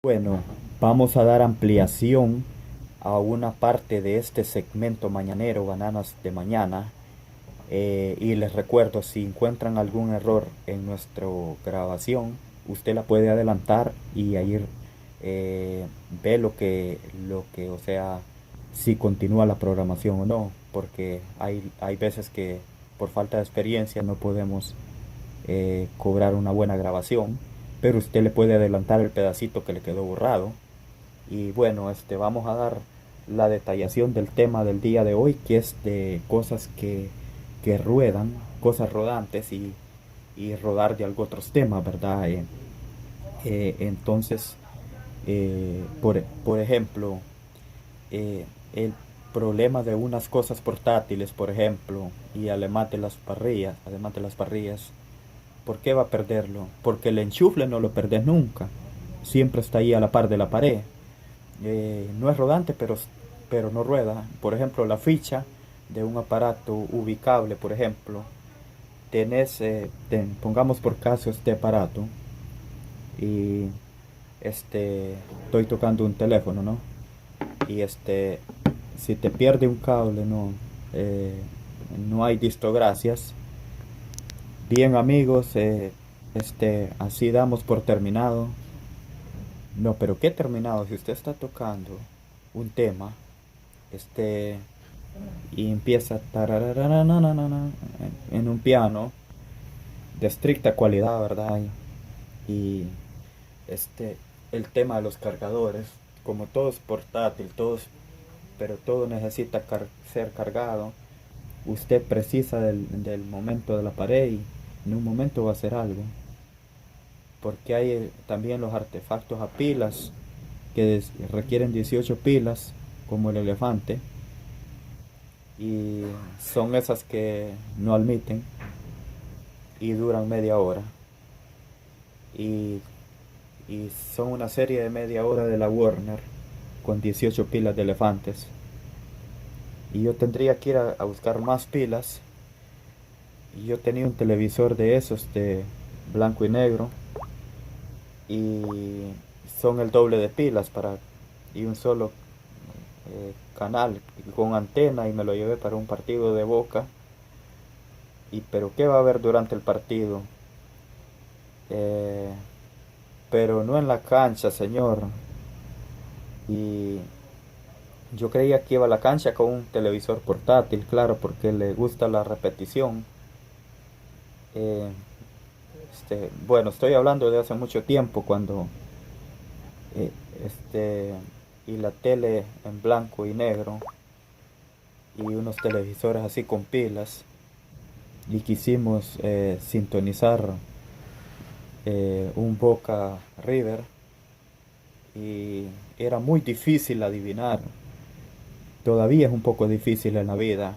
Bueno, vamos a dar ampliación a una parte de este segmento mañanero, Bananas de Mañana. Y les recuerdo, si encuentran algún error en nuestra grabación, usted la puede adelantar y ahí ve o sea, si continúa la programación o no, porque hay veces que por falta de experiencia no podemos cobrar una buena grabación, pero usted le puede adelantar el pedacito que le quedó borrado. Y bueno, vamos a dar la detallación del tema del día de hoy, que es de cosas que ruedan, cosas rodantes y rodar de algo otros temas, ¿verdad? Entonces, por ejemplo, el problema de unas cosas portátiles, por ejemplo, y además de las parrillas, ¿por qué va a perderlo? Porque el enchufle no lo perdés nunca, siempre está ahí a la par de la pared. No es rodante, pero no rueda. Por ejemplo, la ficha de un aparato ubicable, por ejemplo, pongamos por caso este aparato y estoy tocando un teléfono, ¿no? Y si te pierde un cable, Eh, no hay gracias. Bien amigos, así damos por terminado. No, pero ¿qué terminado? Si usted está tocando un tema, este, y empieza en un piano de estricta cualidad, ¿verdad? Y este, el tema de los cargadores, como todo es portátil, pero todo necesita ser cargado, usted precisa del momento de la pared y en un momento va a hacer algo. Porque hay también los artefactos a pilas que requieren 18 pilas, como el elefante, y son esas que no admiten y duran media hora. Y, y son una serie de media hora de la Warner con 18 pilas de elefantes. Y yo tendría que ir a buscar más pilas. Y yo tenía un televisor de esos de blanco y negro. Y son el doble de pilas y un solo canal con antena, y me lo llevé para un partido de Boca. Pero ¿qué va a haber durante el partido? Eh, pero no en la cancha, señor. Y yo creía que iba a la cancha con un televisor portátil, claro, porque le gusta la repetición. Eh, bueno, estoy hablando de hace mucho tiempo cuando eh, este y la tele en blanco y negro y unos televisores así con pilas, y quisimos sintonizar un Boca River, y era muy difícil adivinar. Todavía es un poco difícil en la vida,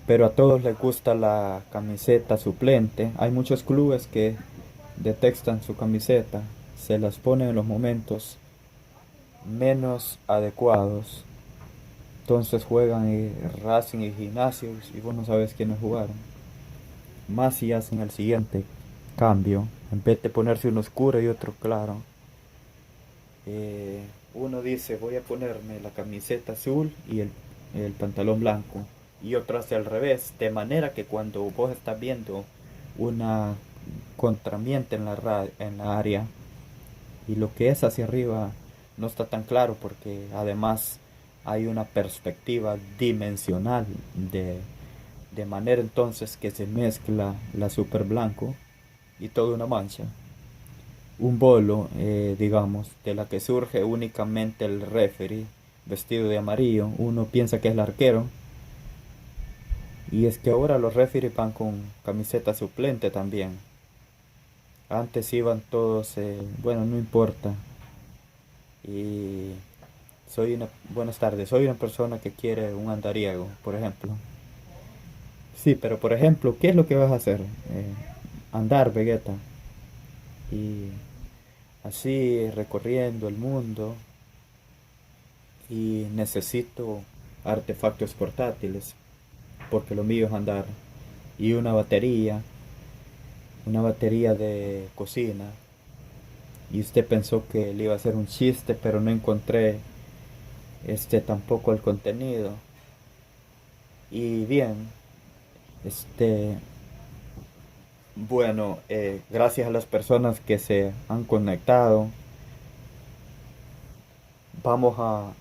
pero a todos les gusta la camiseta suplente. Hay muchos clubes que detestan su camiseta, se las ponen en los momentos menos adecuados. Entonces juegan Racing y Gimnasios y vos no sabes quiénes jugaron. Más si hacen el siguiente cambio, en vez de ponerse uno oscuro y otro claro. Uno dice, voy a ponerme la camiseta azul y el pantalón blanco, y otro hace al revés, de manera que cuando vos estás viendo una contramiente en la área, y lo que es hacia arriba no está tan claro, porque además hay una perspectiva dimensional de manera entonces que se mezcla la super blanco y toda una mancha, un bolo, digamos, de la que surge únicamente el referee vestido de amarillo. Uno piensa que es el arquero, y es que ahora los referees van con camiseta suplente también. Antes iban todos, bueno, no importa. Y buenas tardes, soy una persona que quiere un andariego, por ejemplo. Sí, pero por ejemplo, ¿qué es lo que vas a hacer? Andar, Vegeta. Y así recorriendo el mundo, y necesito artefactos portátiles porque lo mío es andar, y una batería de cocina, y usted pensó que le iba a hacer un chiste, pero no encontré tampoco el contenido. Y bien, este, bueno, gracias a las personas que se han conectado, vamos a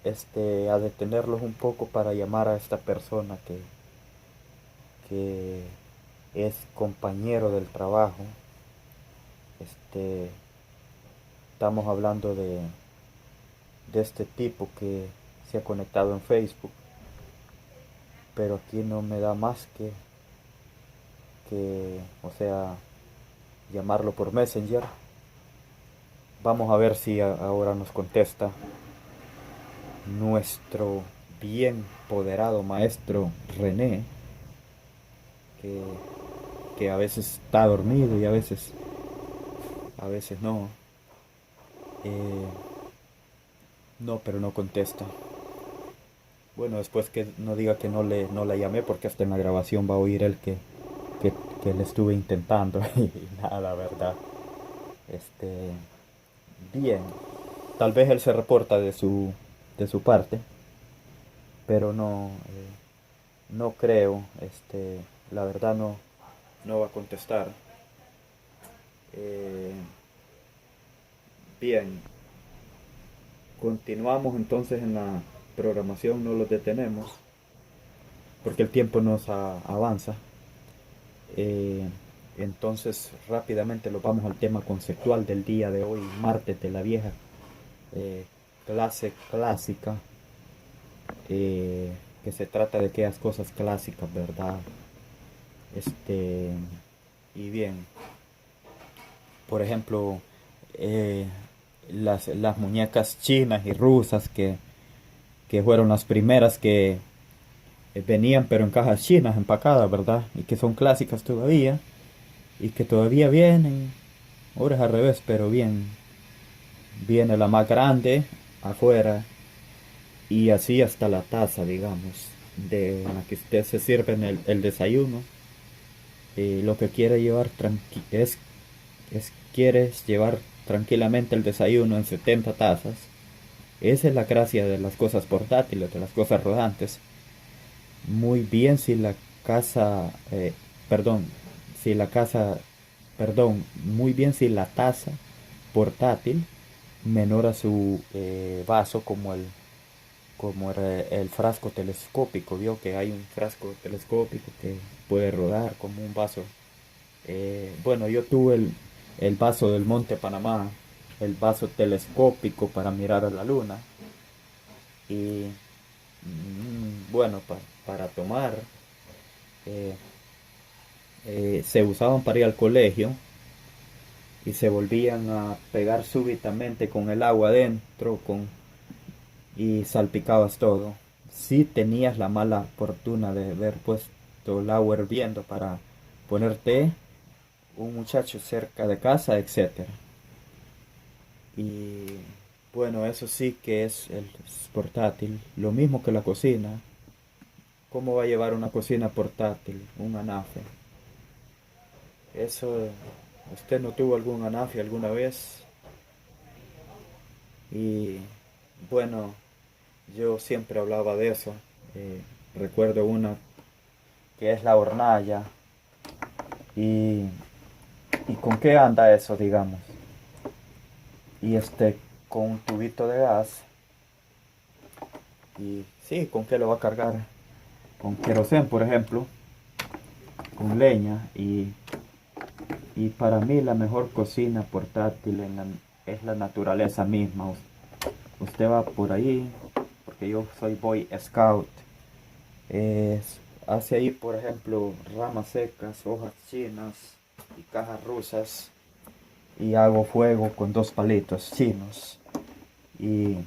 detenerlos un poco para llamar a esta persona que es compañero del trabajo. Este, estamos hablando de este tipo que se ha conectado en Facebook, pero aquí no me da más o sea, llamarlo por Messenger. Vamos a ver si ahora nos contesta nuestro bien poderado maestro René, que, que a veces está dormido y a veces no. Eh, no, pero no contesta. Bueno, después que no diga que no la llamé, porque hasta en la grabación va a oír él que, que le estuve intentando y nada, verdad. Este, bien, tal vez él se reporta de su parte, pero no creo, la verdad no va a contestar. Eh, bien, continuamos entonces en la programación, no lo detenemos, porque el tiempo avanza. Eh, entonces rápidamente lo vamos al tema conceptual del día de hoy, martes de la vieja clase clásica, que se trata de aquellas cosas clásicas, ¿verdad? Este, y bien, por ejemplo, eh, las muñecas chinas y rusas que fueron las primeras que venían pero en cajas chinas empacadas, ¿verdad? Y que son clásicas todavía y que todavía vienen, ahora es al revés, pero bien, viene la más grande afuera y así hasta la taza, digamos, de la que usted se sirve en el desayuno. Lo que quiere llevar quieres llevar tranquilamente el desayuno en 70 tazas. Esa es la gracia de las cosas portátiles, de las cosas rodantes. Muy bien si la casa, perdón, si la casa, perdón, muy bien si la taza portátil menor a su vaso como el frasco telescópico. Vio que hay un frasco telescópico que puede rodar como un vaso. Bueno, yo tuve el vaso del Monte Panamá, el vaso telescópico para mirar a la luna. Y bueno, para tomar, eh, se usaban para ir al colegio y se volvían a pegar súbitamente con el agua adentro y salpicabas todo. Si tenías la mala fortuna de ver puesto el agua hirviendo para ponerte un muchacho cerca de casa, etcétera. Y bueno, eso sí que es el portátil, lo mismo que la cocina. ¿Cómo va a llevar una cocina portátil, un anafe? Eso, ¿usted no tuvo algún anafe alguna vez? Y bueno, yo siempre hablaba de eso. Eh, Recuerdo una que es la hornalla. ¿Y, y con qué anda eso, digamos? Y con un tubito de gas. Y sí, ¿con qué lo va a cargar? Con querosén, por ejemplo, con leña. Y para mí la mejor cocina portátil es la naturaleza misma. Usted va por ahí, porque yo soy Boy Scout. Hace ahí, por ejemplo, ramas secas, hojas chinas y cajas rusas. Y hago fuego con dos palitos chinos. Y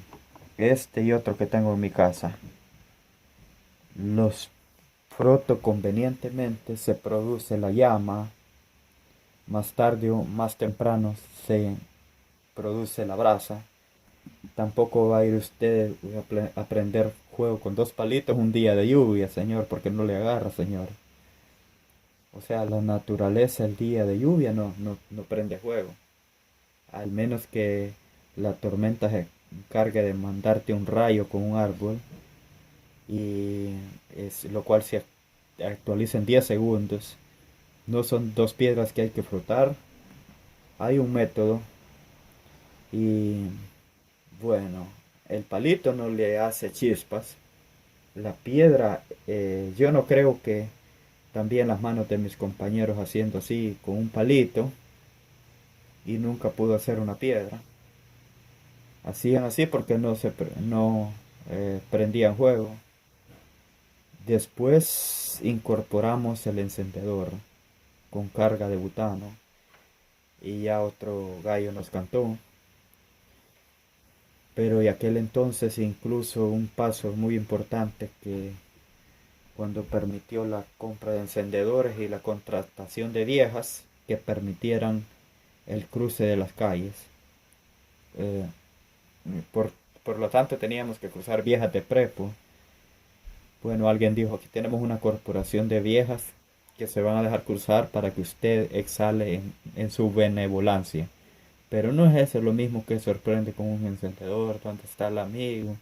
y otro que tengo en mi casa. Los froto convenientemente, se produce la llama. Más tarde o más temprano se produce la brasa. Tampoco va a ir usted a prender fuego con dos palitos un día de lluvia, señor, porque no le agarra, señor. O sea, la naturaleza el día de lluvia no prende fuego. al menos que la tormenta se encargue de mandarte un rayo con un árbol, y es lo cual se actualiza en 10 segundos. No son dos piedras que hay que frotar, hay un método. Y bueno, el palito no le hace chispas. La piedra, yo no creo que también las manos de mis compañeros haciendo así con un palito y nunca pudo hacer una piedra. Hacían así porque no prendían fuego. Después incorporamos el encendedor con carga de butano y ya otro gallo nos cantó. Pero en aquel entonces incluso un paso muy importante que cuando permitió la compra de encendedores y la contratación de viejas que permitieran el cruce de las calles. Eh, por, por lo tanto teníamos que cruzar viejas de prepo. Bueno, alguien dijo, aquí tenemos una corporación de viejas que se van a dejar cruzar para que usted exhale en su benevolencia. Pero no es eso lo mismo que sorprende con un encendedor, donde está el amigo,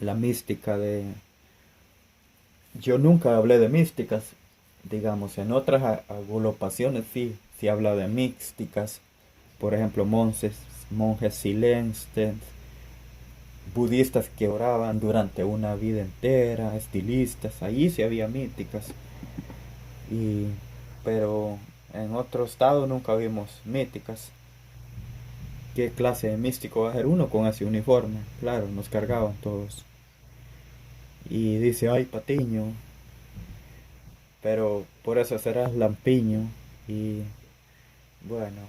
la mística de... Yo nunca hablé de místicas, digamos, en otras agrupaciones sí, se habla de místicas, por ejemplo, monjes silentes, budistas que oraban durante una vida entera, estilistas, allí sí había místicas, y, pero en otro estado nunca vimos místicas. ¿Qué clase de místico va a ser uno con ese uniforme? Claro, nos cargaban todos. Y dice, ay, Patiño, pero por eso serás lampiño. Y bueno,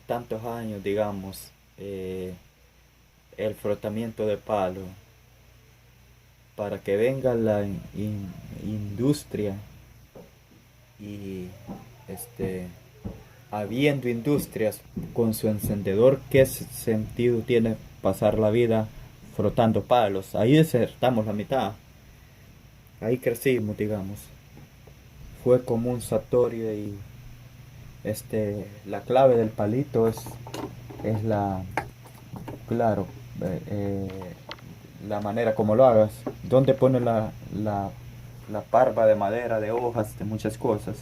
tantos años, digamos, el frotamiento de palo, para que venga la industria y este, habiendo industrias con su encendedor, ¿qué sentido tiene pasar la vida frotando palos? Ahí desertamos la mitad, ahí crecimos, digamos. Fue como un satorio y la clave del palito es claro, eh, la manera como lo hagas, dónde pone la parva de madera, de hojas, de muchas cosas.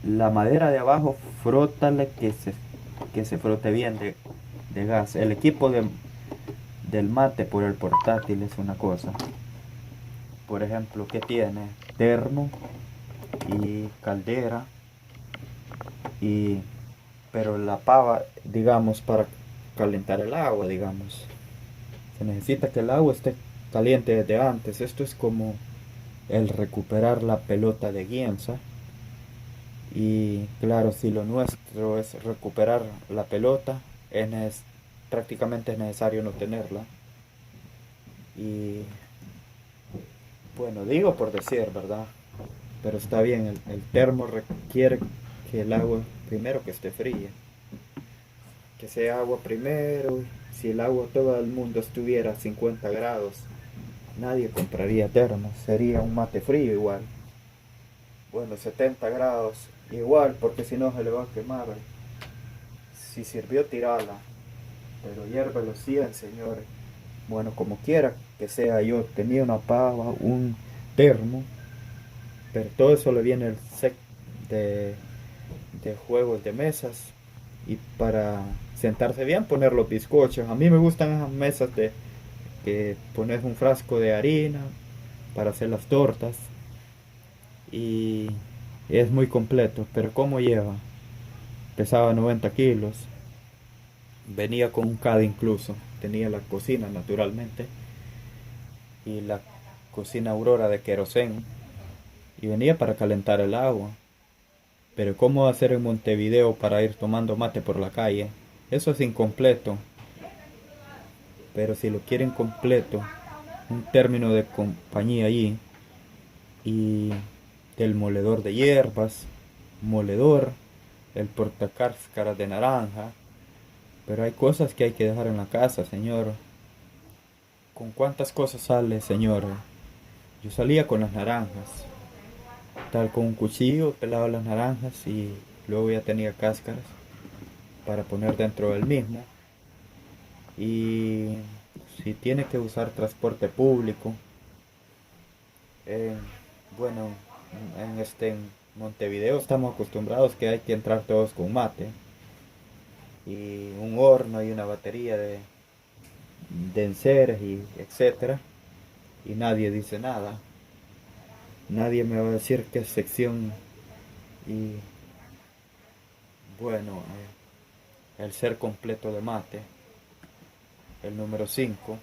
La madera de abajo, frótale que se frote bien de gas. El equipo del mate por el portátil es una cosa. Por ejemplo, que tiene termo y caldera, y pero la pava, digamos, para calentar el agua, digamos, se necesita que el agua esté caliente desde antes. Esto es como el recuperar la pelota de Guienza. Y claro, si lo nuestro es recuperar la pelota, prácticamente es necesario no tenerla. Y bueno, digo por decir, ¿verdad? Pero está bien, el termo requiere que el agua primero que esté fría. Que sea agua primero. Si el agua todo el mundo estuviera a 50 grados, nadie compraría termos. Sería un mate frío igual. Bueno, 70 grados igual, porque si no se le va a quemar. Si sirvió, tirala. Pero hiérvelo 100, señores. Bueno, como quiera que sea, yo tenía una pava, un termo, pero todo eso le viene el set de, de juegos de mesas, y para sentarse bien poner los bizcochos. A mí me gustan esas mesas de que pones un frasco de harina para hacer las tortas, y es muy completo. Pero ¿cómo lleva? Pesaba 90 kilos, venía con un CAD incluso, tenía la cocina naturalmente, y la cocina Aurora de querosén, y venía para calentar el agua. Pero ¿cómo hacer en Montevideo para ir tomando mate por la calle? Eso es incompleto. Pero si lo quieren completo, un término de compañía allí, y del moledor de hierbas, moledor, el portacáscaras de naranja. Pero hay cosas que hay que dejar en la casa, señor. ¿Con cuántas cosas sale, señor? Yo salía con las naranjas, tal con un cuchillo pelaba las naranjas y luego ya tenía cáscaras. para poner dentro del mismo. Y si tiene que usar transporte público, en- bueno, en Montevideo estamos acostumbrados que hay que entrar todos con mate y un horno y una batería de enseres y etcétera, y nadie dice nada. Nadie me va a decir qué sección. Y bueno, el ser completo de mate, el número 5,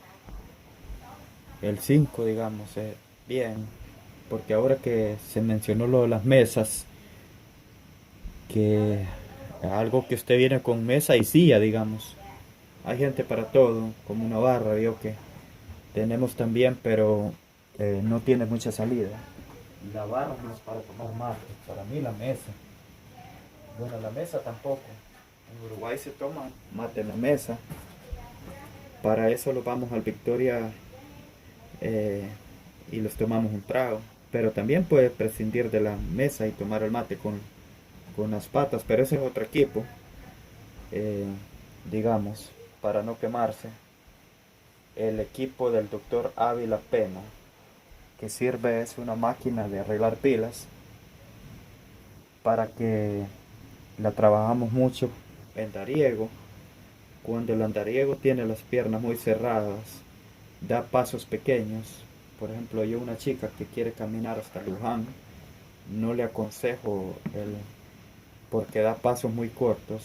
el 5 digamos, bien, porque ahora que se mencionó lo de las mesas, que algo que usted viene con mesa y silla, digamos, hay gente para todo, como una barra, yo que tenemos también, pero no tiene mucha salida. La barra no es para tomar mate, para mí la mesa. Bueno, la mesa tampoco. En Uruguay se toma mate en la mesa. Para eso lo vamos al Victoria, eh, y los tomamos un trago. Pero también puede prescindir de la mesa y tomar el mate con las patas, pero ese es otro equipo, eh, digamos, para no quemarse. El equipo del doctor Ávila Pena, que sirve es una máquina de arreglar pilas, para que la trabajamos mucho en Dariego. Cuando el andariego tiene las piernas muy cerradas, da pasos pequeños. Por ejemplo, yo una chica que quiere caminar hasta Luján, no le aconsejo el, porque da pasos muy cortos,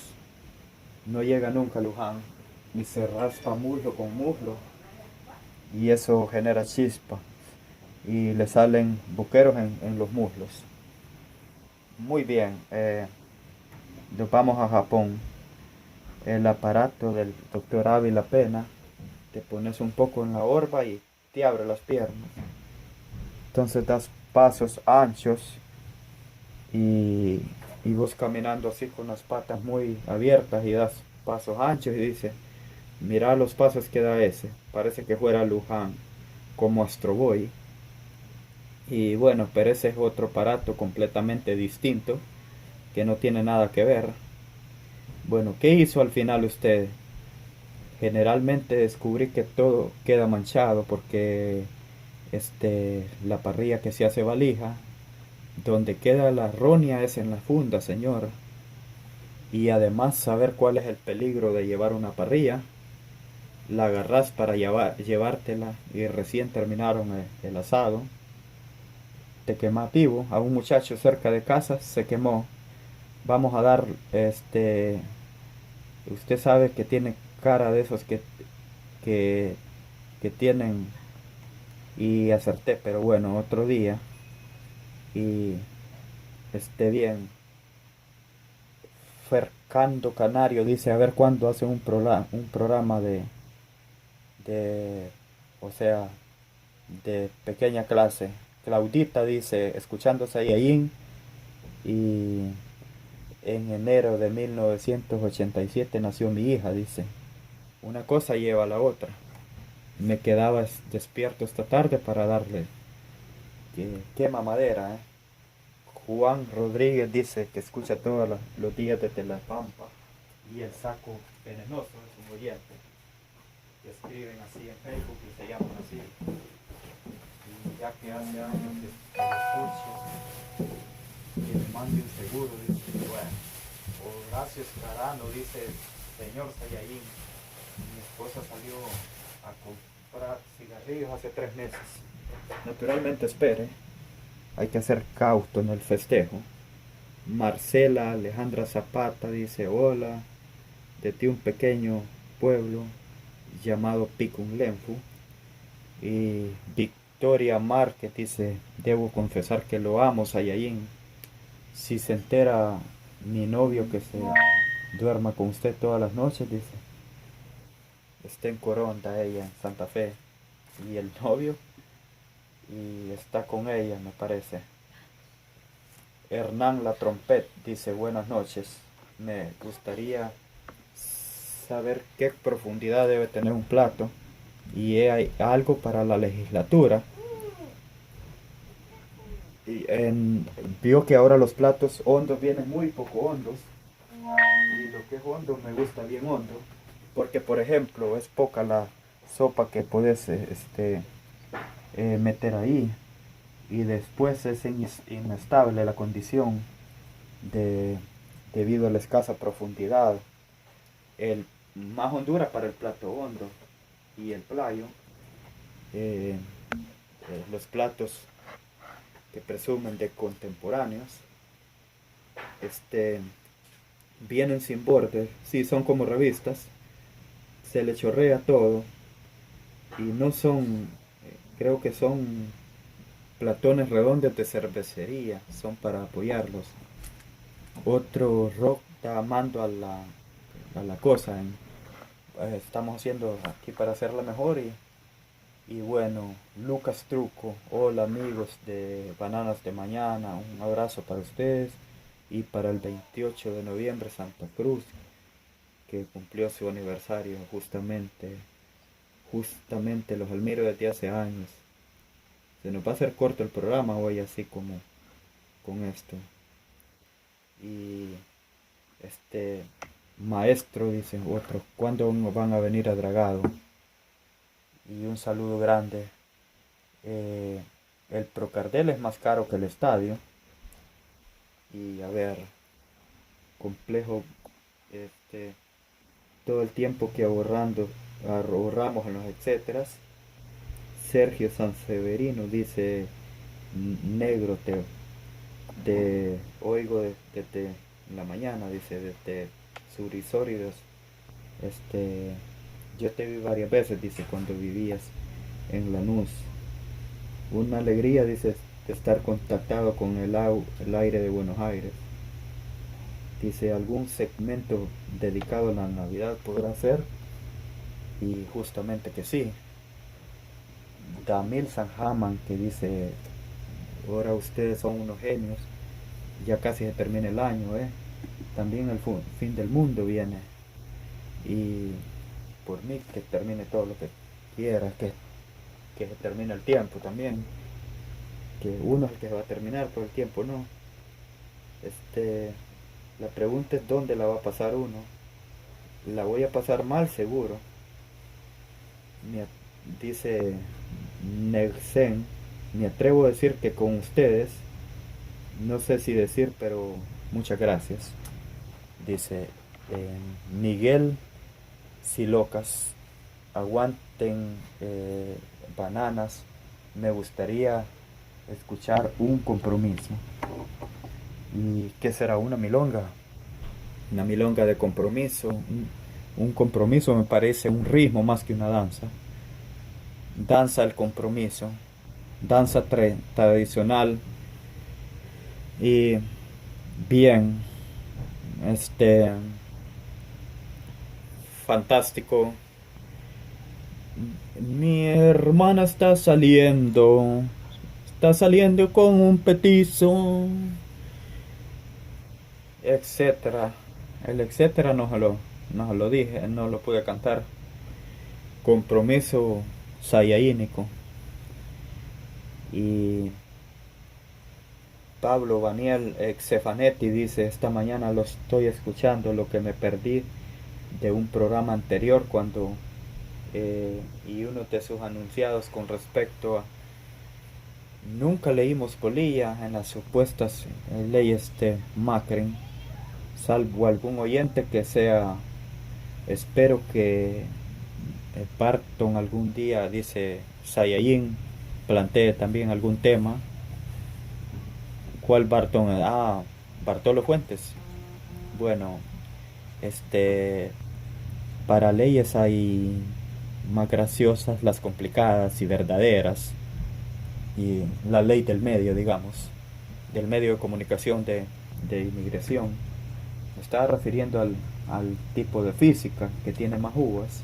no llega nunca a Luján y se raspa muslo con muslo y eso genera chispa y le salen buqueros en los muslos. Muy bien, nos vamos a Japón. El aparato del doctor Ávila Pena, te pones un poco en la orba y te abre las piernas. Entonces das pasos anchos y, y vos caminando así con las patas muy abiertas y das pasos anchos y dice, mira los pasos que da ese, parece que fuera Luján, como Astroboy. Y bueno, pero ese es otro aparato completamente distinto, que no tiene nada que ver. Bueno, ¿qué hizo al final usted? Generalmente descubrí que todo queda manchado porque la parrilla que se hace valija, donde queda la roña es en la funda, señor. Y además saber cuál es el peligro de llevar una parrilla, la agarrás para llevártela y recién terminaron el asado, te quemas vivo. A un muchacho cerca de casa se quemó. Vamos a dar, usted sabe que tiene cara de esos que, que tienen, y acerté, pero bueno, otro día. Y esté bien. Fercando Canario dice a ver cuándo hace un programa de, o sea, de pequeña clase. Claudita dice, escuchando Saiyajin, y en enero de 1987 nació mi hija, dice. Una cosa lleva a la otra. Me quedaba despierto esta tarde para darle que quema madera, ¿eh? Juan Rodríguez dice que escucha todos los días desde La Pampa, y el saco venenoso es un oyente, que escriben así en Facebook y se llaman así. Y ya que hace años que lo escucho, que me mande un seguro, dice, bueno. Horacio Escarano dice, señor Sayayin, mi esposa salió a comprar cigarrillos hace 3 meses. Naturalmente espere, hay que ser cauto en el festejo. Marcela Alejandra Zapata dice, hola, de ti un pequeño pueblo llamado Picunlenfu. Y Victoria Márquez dice, debo confesar que lo amo, Sayayin. Si se entera mi novio que se duerma con usted todas las noches, dice, está en Coronda ella, en Santa Fe, y el novio, y está con ella, me parece. Hernán La Trompet dice, buenas noches, me gustaría saber qué profundidad debe tener un plato y hay algo para la legislatura. Y vio que ahora los platos hondos vienen muy poco hondos, y lo que es hondo me gusta bien hondo, porque por ejemplo es poca la sopa que puedes meter ahí, y después es inestable la condición de, debido a la escasa profundidad. El más hondura para el plato hondo y el playo, eh, los platos que presumen de contemporáneos, este, vienen sin borde, sí, son como revistas, se le chorrea todo y no son, creo que son platones redondos de cervecería, son para apoyarlos. Otro rock está amando a la cosa, estamos haciendo aquí para hacerla mejor y bueno, Lucas Truco, hola amigos de Bananas de Mañana, un abrazo para ustedes y para el 28 de noviembre Santa Cruz, que cumplió su aniversario justamente los admiro desde hace años. Se nos va a hacer corto el programa hoy así como con esto. Y este maestro dice otro, ¿cuándo van a venir a Dragado? Y un saludo grande. Eh, el Procardel es más caro que el estadio. Y a ver, complejo, todo el tiempo que ahorramos en los etcéteras. Sergio Sanseverino dice, negro, te oigo desde la mañana, dice, desde Surisóridos. Yo te vi varias veces, dice, cuando vivías en Lanús. Una alegría, dice, de estar contactado con el aire de Buenos Aires. Dice, algún segmento dedicado a la Navidad podrá ser. Y justamente que sí. Damil Sanhaman que dice, ahora ustedes son unos genios, ya casi se termina el año, también el fin del mundo viene, y por mí que termine todo lo que quiera, que se termine el tiempo también, que uno es el que va a terminar, todo el tiempo no. La pregunta es dónde la va a pasar uno. La voy a pasar mal seguro, dice Nexen. Me atrevo a decir que con ustedes, no sé si decir, pero muchas gracias. Dice Miguel Silocas, aguanten bananas, me gustaría escuchar un compromiso. ¿Y qué será? Una milonga. Una milonga de compromiso. Un compromiso me parece un ritmo más que una danza. Danza al compromiso. Danza tradicional. Y bien, fantástico. Mi hermana está saliendo con un petizo, etcétera. El etcétera no se lo dije, no lo pude cantar. Compromiso saiyínico. Y Pablo Daniel Exefanetti dice, esta mañana lo estoy escuchando, lo que me perdí de un programa anterior cuando y uno de sus anunciados con respecto a nunca leímos polilla en las supuestas leyes de Macri, salvo algún oyente que sea, espero que Barton algún día, dice Saiyajin, plantee también algún tema. ¿Cuál Barton? Ah, Bartolo Fuentes. Bueno, para leyes hay más graciosas, las complicadas y verdaderas, y la ley del medio, digamos, del medio de comunicación de inmigración. Me estaba refiriendo al tipo de física que tiene más uvas.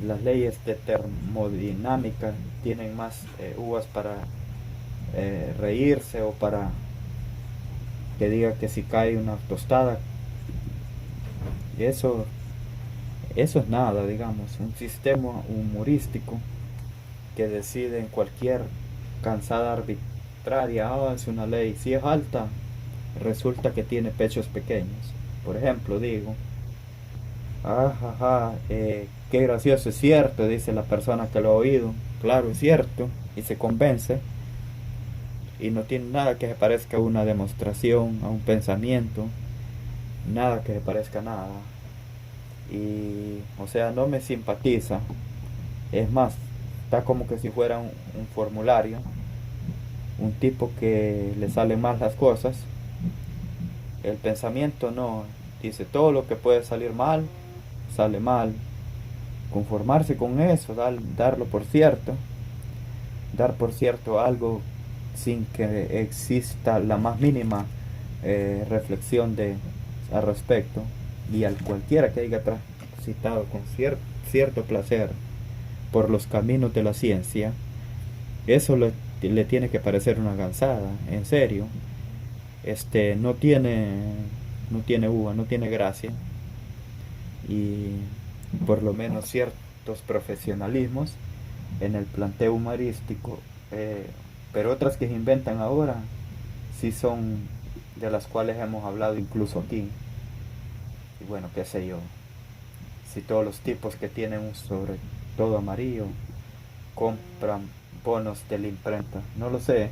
Las leyes de termodinámica tienen más uvas para reírse o para que diga que si cae una tostada, eso es nada, digamos, un sistema humorístico que decide en cualquier cansada arbitraria, es una ley, si es alta, resulta que tiene pechos pequeños, por ejemplo, digo, qué gracioso, es cierto, dice la persona que lo ha oído, claro, es cierto, y se convence, y no tiene nada que se parezca a una demostración, a un pensamiento, nada que se parezca a nada, y, o sea, no me simpatiza, es más, está como que si fuera un formulario, un tipo que le salen mal las cosas, el pensamiento no, dice todo lo que puede salir mal, sale mal, conformarse con eso, darlo por cierto, dar por cierto algo sin que exista la más mínima reflexión al respecto, y al cualquiera que haya transitado con cierto placer por los caminos de la ciencia, eso le tiene que parecer una gansada, en serio. No tiene uva, no tiene gracia, y por lo menos ciertos profesionalismos en el planteo humorístico, pero otras que se inventan ahora sí son de las cuales hemos hablado incluso aquí. Y bueno, qué sé yo, si todos los tipos que tienen un sobre todo amarillo compran bonos de la imprenta, no lo sé,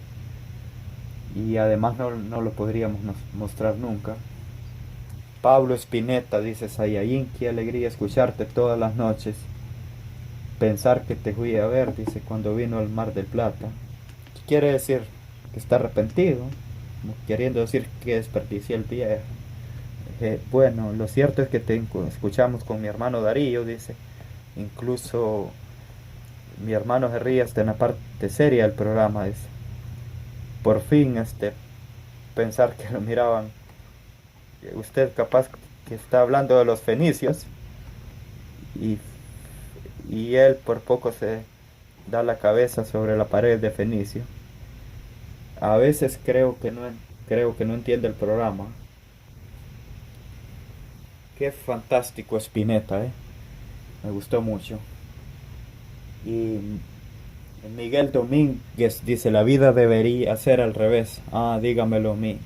y además no lo podríamos mostrar nunca. Pablo Spinetta dice: Sayayin, qué alegría escucharte todas las noches. Pensar que te fui a ver, dice, cuando vino al Mar del Plata. ¿Qué quiere decir? Que está arrepentido, queriendo decir que desperdicié el viaje. Bueno, lo cierto es que te escuchamos con mi hermano Darío, dice. Incluso mi hermano se ríe hasta en la parte seria del programa, dice. Por fin, pensar que lo miraban. Usted capaz que está hablando de los fenicios, y, y él por poco se da la cabeza sobre la pared de Fenicio. A veces creo que no entiende el programa. Qué fantástico Spinetta, me gustó mucho. Y Miguel Domínguez dice: la vida debería ser al revés. Ah, dígamelo a mí.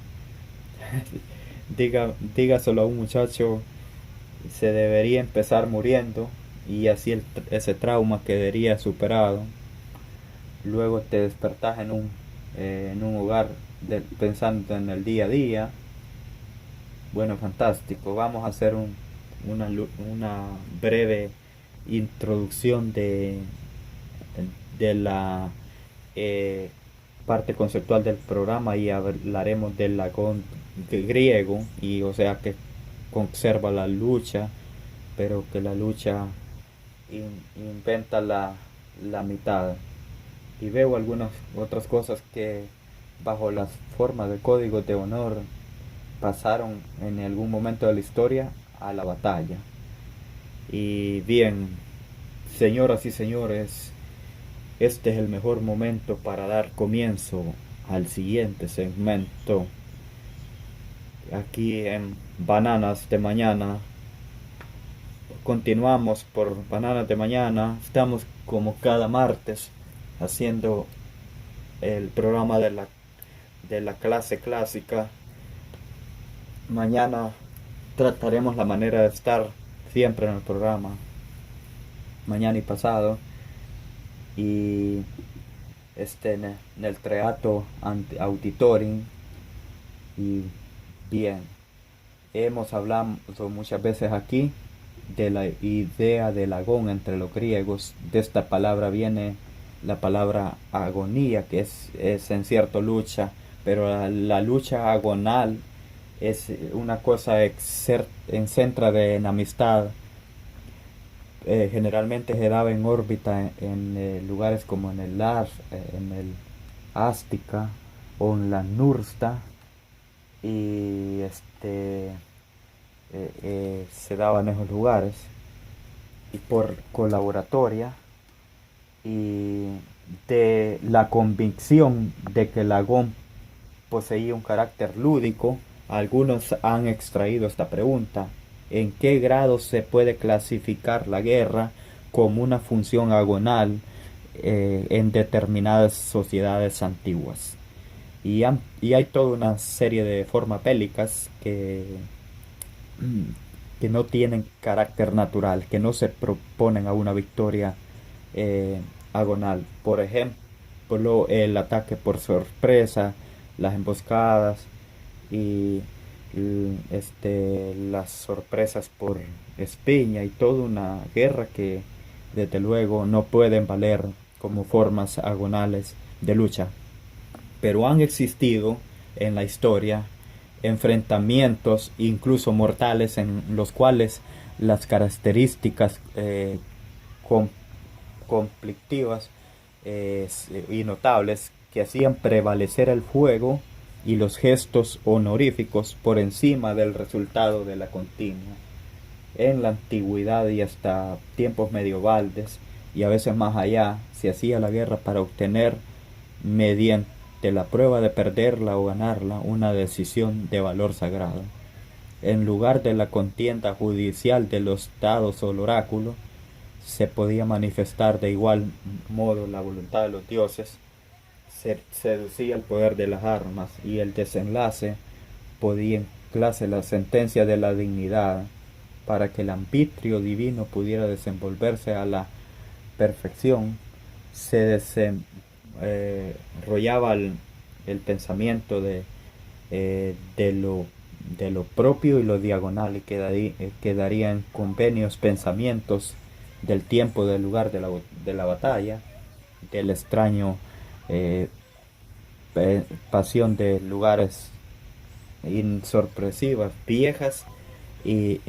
Dígaselo a un muchacho. Se debería empezar muriendo, y así ese trauma quedaría superado. Luego te despertás en un hogar pensando en el día a día. Bueno, fantástico. Vamos a hacer una breve introducción de la parte conceptual del programa, y hablaremos del lagón griego, y o sea que conserva la lucha, pero que la lucha inventa la mitad. Y veo algunas otras cosas que bajo las formas de códigos de honor pasaron en algún momento de la historia a la batalla. Y bien, señoras y señores, este es el mejor momento para dar comienzo al siguiente segmento aquí en Bananas de Mañana. Continuamos por Bananas de Mañana. Estamos como cada martes haciendo el programa de la clase clásica. Mañana trataremos la manera de estar siempre en el programa, mañana y pasado, y en el Teatro Auditorium. Y bien, hemos hablado muchas veces aquí de la idea del agón entre los griegos. De esta palabra viene la palabra agonía, que es en cierto lucha, pero la lucha agonal es una cosa excentra de en amistad. Generalmente se daba en órbita en lugares como en en el Ástica o en la Nursta, y se daba en esos lugares, y por colaboratoria, y de la convicción de que el agón poseía un carácter lúdico. Algunos han extraído esta pregunta: ¿en qué grado se puede clasificar la guerra como una función agonal en determinadas sociedades antiguas? Y hay toda una serie de formas bélicas que que no tienen carácter natural, que no se proponen a una victoria agonal. Por ejemplo, el ataque por sorpresa, las emboscadas y las sorpresas por espiña y toda una guerra que desde luego no pueden valer como formas agonales de lucha. Pero han existido en la historia enfrentamientos incluso mortales en los cuales las características com- conflictivas y notables que hacían prevalecer el fuego y los gestos honoríficos por encima del resultado de la contienda. En la antigüedad y hasta tiempos medievales y a veces más allá se hacía la guerra para obtener mediante la prueba de perderla o ganarla una decisión de valor sagrado. En lugar de la contienda judicial de los dados o el oráculo, se podía manifestar de igual modo la voluntad de los dioses, se seducía el poder de las armas y el desenlace podía en clase la sentencia de la dignidad para que el arbitrio divino pudiera desenvolverse a la perfección. Se desenrollaba el pensamiento de lo propio y lo diagonal y quedaría en convenios pensamientos del tiempo, del lugar de la batalla, del extraño eh, pasión de lugares insorpresivas, viejas y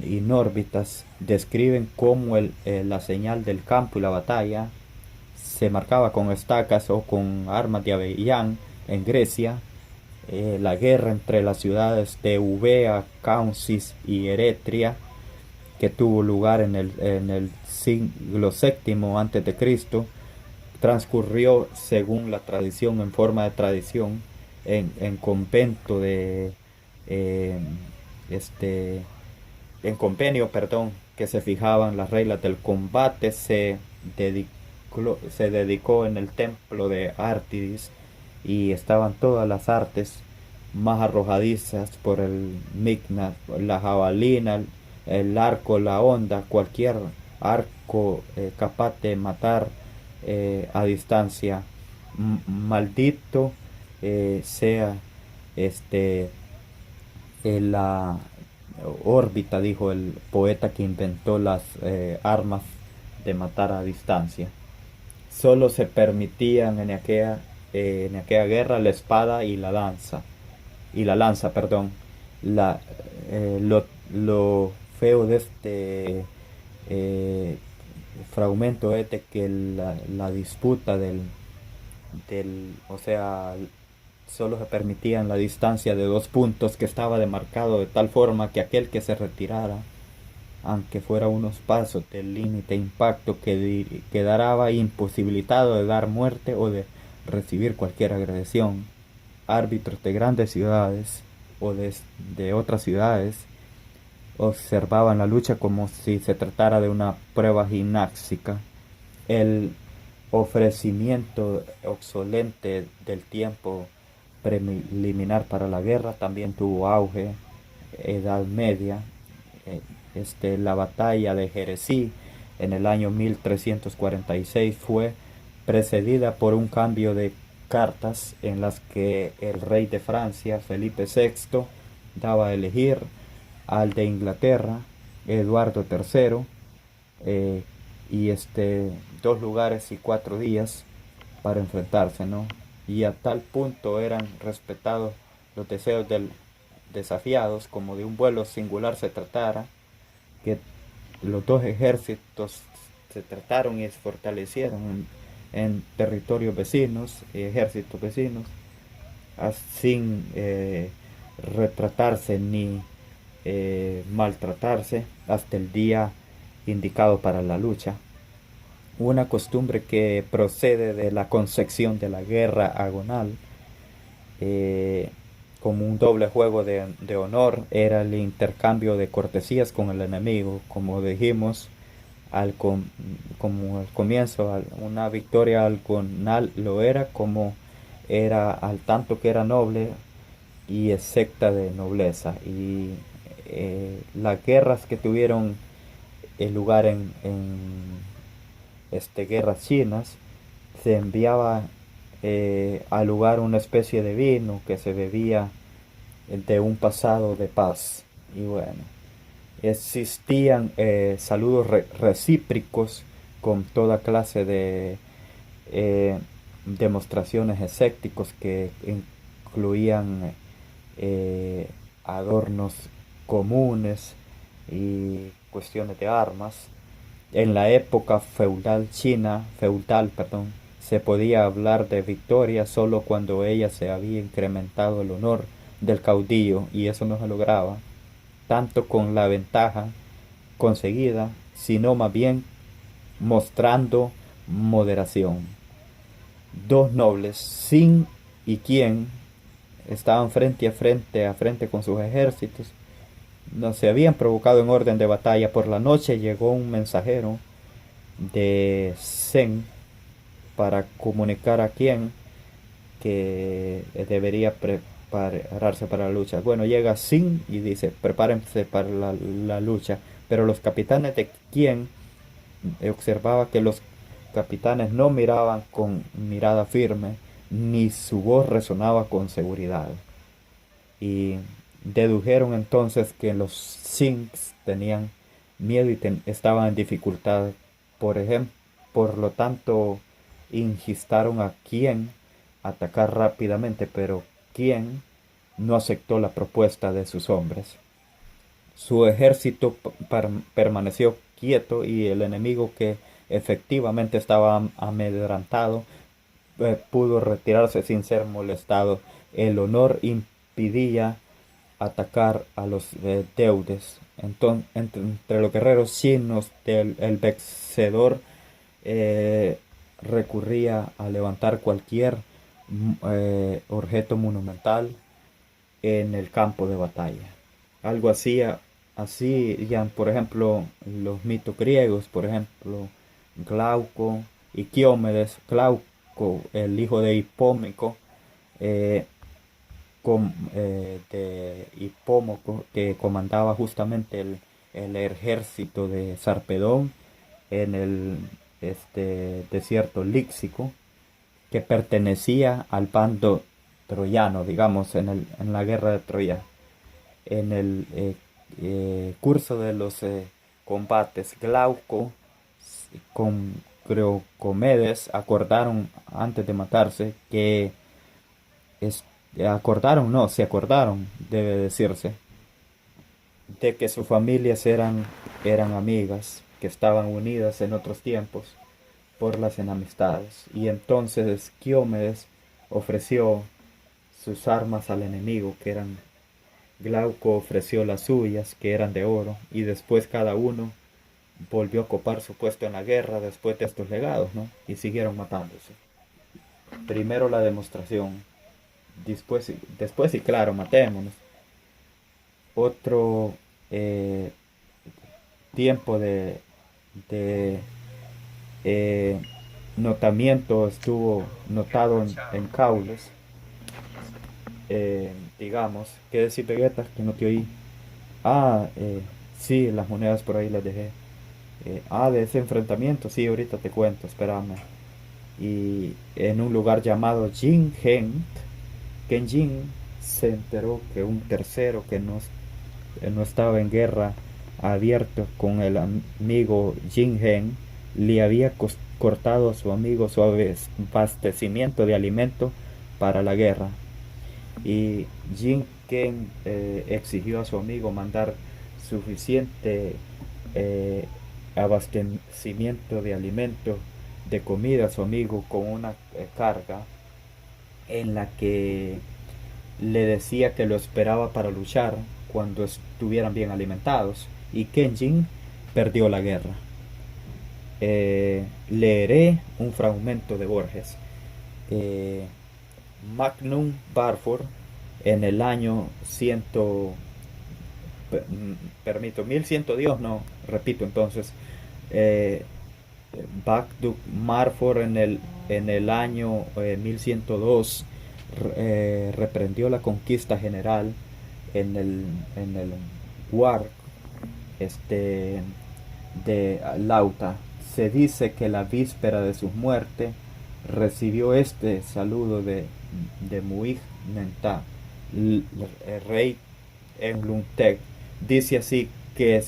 inórbitas, describen cómo la señal del campo y la batalla se marcaba con estacas o con armas de avellán en Grecia. La guerra entre las ciudades de Eubea, Caucis y Eretria, que tuvo lugar en el siglo VII antes de Cristo, transcurrió según la tradición, en forma de tradición, en convento de eh, este en convenio, perdón, que se fijaban las reglas del combate. Se dedicó en el templo de Artidis y estaban todas las artes más arrojadizas por el migna, la jabalina, el arco, la onda, cualquier arco capaz de matar a distancia. Maldito sea este la órbita, dijo el poeta que inventó las armas de matar a distancia. Solo se permitían en aquella guerra la espada y la lanza, perdón. La, lo feo de este eh, fragmento es de que la disputa o sea, solo se permitía en la distancia de 2 puntos que estaba demarcado de tal forma que aquel que se retirara, aunque fuera unos pasos del límite impacto, quedara imposibilitado de dar muerte o de recibir cualquier agresión. Árbitros de grandes ciudades o de otras ciudades observaban la lucha como si se tratara de una prueba gimnástica. El ofrecimiento obsolente del tiempo preliminar para la guerra también tuvo auge. Edad Media, la batalla de Jerezí en el año 1346 fue precedida por un cambio de cartas en las que el rey de Francia, Felipe VI, daba a elegir al de Inglaterra, Eduardo III, y 2 lugares y 4 días para enfrentarse, ¿no? Y a tal punto eran respetados los deseos del desafiados, como de un vuelo singular se tratara, que los dos ejércitos se trataron y se fortalecieron en territorios vecinos, ejércitos vecinos, sin retratarse ni maltratarse hasta el día indicado para la lucha. Una costumbre que procede de la concepción de la guerra agonal, eh, como un doble juego de honor, era el intercambio de cortesías con el enemigo. Como dijimos como al comienzo, una victoria agonal lo era, como era al tanto que era noble y secta de nobleza. Y las guerras que tuvieron lugar guerras chinas, se enviaba al lugar una especie de vino que se bebía de un pasado de paz. Y bueno, existían saludos recíprocos con toda clase de eh, demostraciones escépticos que incluían adornos comunes y cuestiones de armas. En la época feudal, perdón, se podía hablar de victoria solo cuando ella se había incrementado el honor del caudillo, y eso no se lograba tanto con la ventaja conseguida, sino más bien mostrando moderación. Dos nobles, Sin y Qian, estaban a frente con sus ejércitos. No se habían provocado en orden de batalla. Por la noche llegó un mensajero de Zen para comunicar a Qian que debería prepararse para la lucha. Bueno, llega Sin y dice, prepárense para la lucha. Pero los capitanes de Qian observaba que los capitanes no miraban con mirada firme, ni su voz resonaba con seguridad. Y dedujeron entonces que los Sinks tenían miedo y estaban en dificultad. Por ejemplo, por lo tanto, ingistaron a Qian atacar rápidamente, pero Qian no aceptó la propuesta de sus hombres. Su ejército permaneció quieto y el enemigo, que efectivamente estaba amedrentado, pudo retirarse sin ser molestado. El honor impedía atacar a los deudes. Entonces, entre los guerreros chinos, el vencedor recurría a levantar cualquier objeto monumental en el campo de batalla. Algo así ya, por ejemplo, los mitos griegos, por ejemplo, Glauco y Diomedes. Glauco, el hijo de Hipómico, de Hipómoco, que comandaba justamente el ejército de Sarpedón en el desierto líxico, que pertenecía al bando troyano, digamos, en la guerra de Troya. En el curso de los combates, Glauco con Creocomedes acordaron antes de matarse que se acordaron, debe decirse, de que sus familias eran amigas, que estaban unidas en otros tiempos por las enemistades. Y entonces Diomedes ofreció sus armas al enemigo, que eran Glauco ofreció las suyas, que eran de oro, y después cada uno volvió a copar su puesto en la guerra después de estos legados, ¿no? Y siguieron matándose. Primero la demostración, después y claro, matémonos. Otro tiempo de notamiento estuvo notado en Caules. Digamos, ¿qué decir, Vegeta? Que no te oí. Sí, las monedas por ahí las dejé. De ese enfrentamiento, sí, ahorita te cuento, espérame. Y en un lugar llamado Jingen, Kenjin se enteró que un tercero que no estaba en guerra abierto con el amigo Jingen le había cortado a su amigo su abastecimiento de alimento para la guerra. Y Jingen exigió a su amigo mandar suficiente abastecimiento de alimento, de comida a su amigo, con una carga en la que le decía que lo esperaba para luchar cuando estuvieran bien alimentados. Y Kenjin perdió la guerra. Leeré un fragmento de Borges. Magnum Barford, en el año 1110, no, repito entonces, Bagduk Marford en el año 1102 reprendió la conquista general en el War, este, de Lauta. Se dice que la víspera de su muerte recibió este saludo de Muig Nenta, el rey Enluntek. Dice así que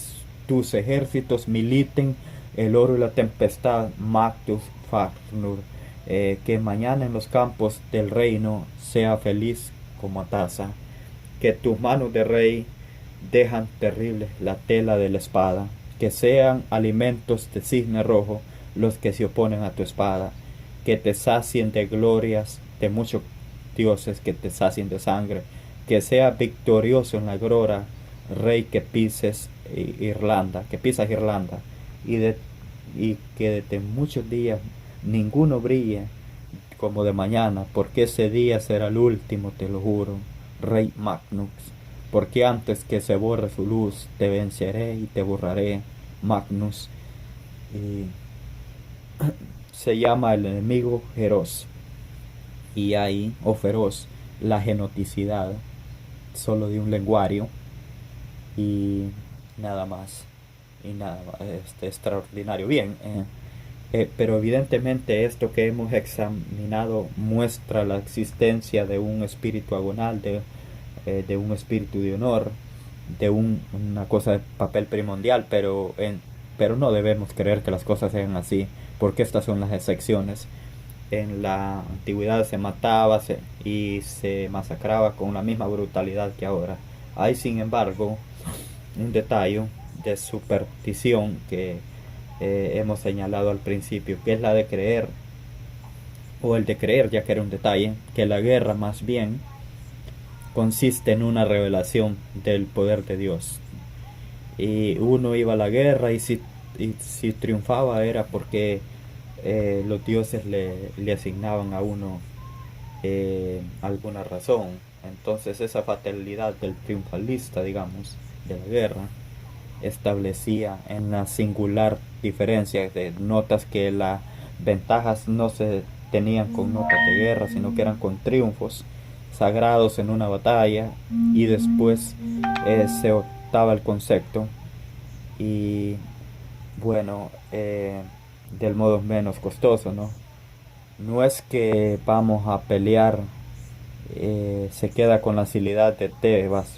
tus ejércitos militen el oro y la tempestad Mactus Fafnur, que mañana en los campos del reino sea feliz como taza, que tus manos de rey dejan terrible la tela de la espada, que sean alimentos de cisne rojo los que se oponen a tu espada, que te sacien de glorias de muchos dioses, que te sacien de sangre, que sea victorioso en la gloria, rey que pises Irlanda, que pisas Irlanda, y, de, y que desde muchos días ninguno brille como de mañana, porque ese día será el último, te lo juro, rey Magnus, porque antes que se borre su luz, te venceré y te borraré, Magnus. Y se llama el enemigo feroz, y ahí, o feroz, la genoticidad, solo de un lenguario, y nada más, y nada más, extraordinario. Bien, pero evidentemente esto que hemos examinado muestra la existencia de un espíritu agonal, de un espíritu de honor, de una cosa de papel primordial, pero no debemos creer que las cosas sean así, porque estas son las excepciones. En la antigüedad se mataba y se masacraba con la misma brutalidad que ahora. Hay, sin embargo, un detalle de superstición que hemos señalado al principio, que es la de creer, o el de creer, ya que era un detalle, que la guerra más bien consiste en una revelación del poder de Dios. Y uno iba a la guerra y si triunfaba era porque los dioses le asignaban a uno alguna razón. Entonces esa fatalidad del triunfalista, digamos, de la guerra, establecía en la singular diferencia de notas que las ventajas no se tenían con notas de guerra, sino que eran con triunfos sagrados en una batalla, y después se optaba el concepto y bueno, del modo menos costoso, ¿no? No es que vamos a pelear, se queda con la facilidad de Tebas.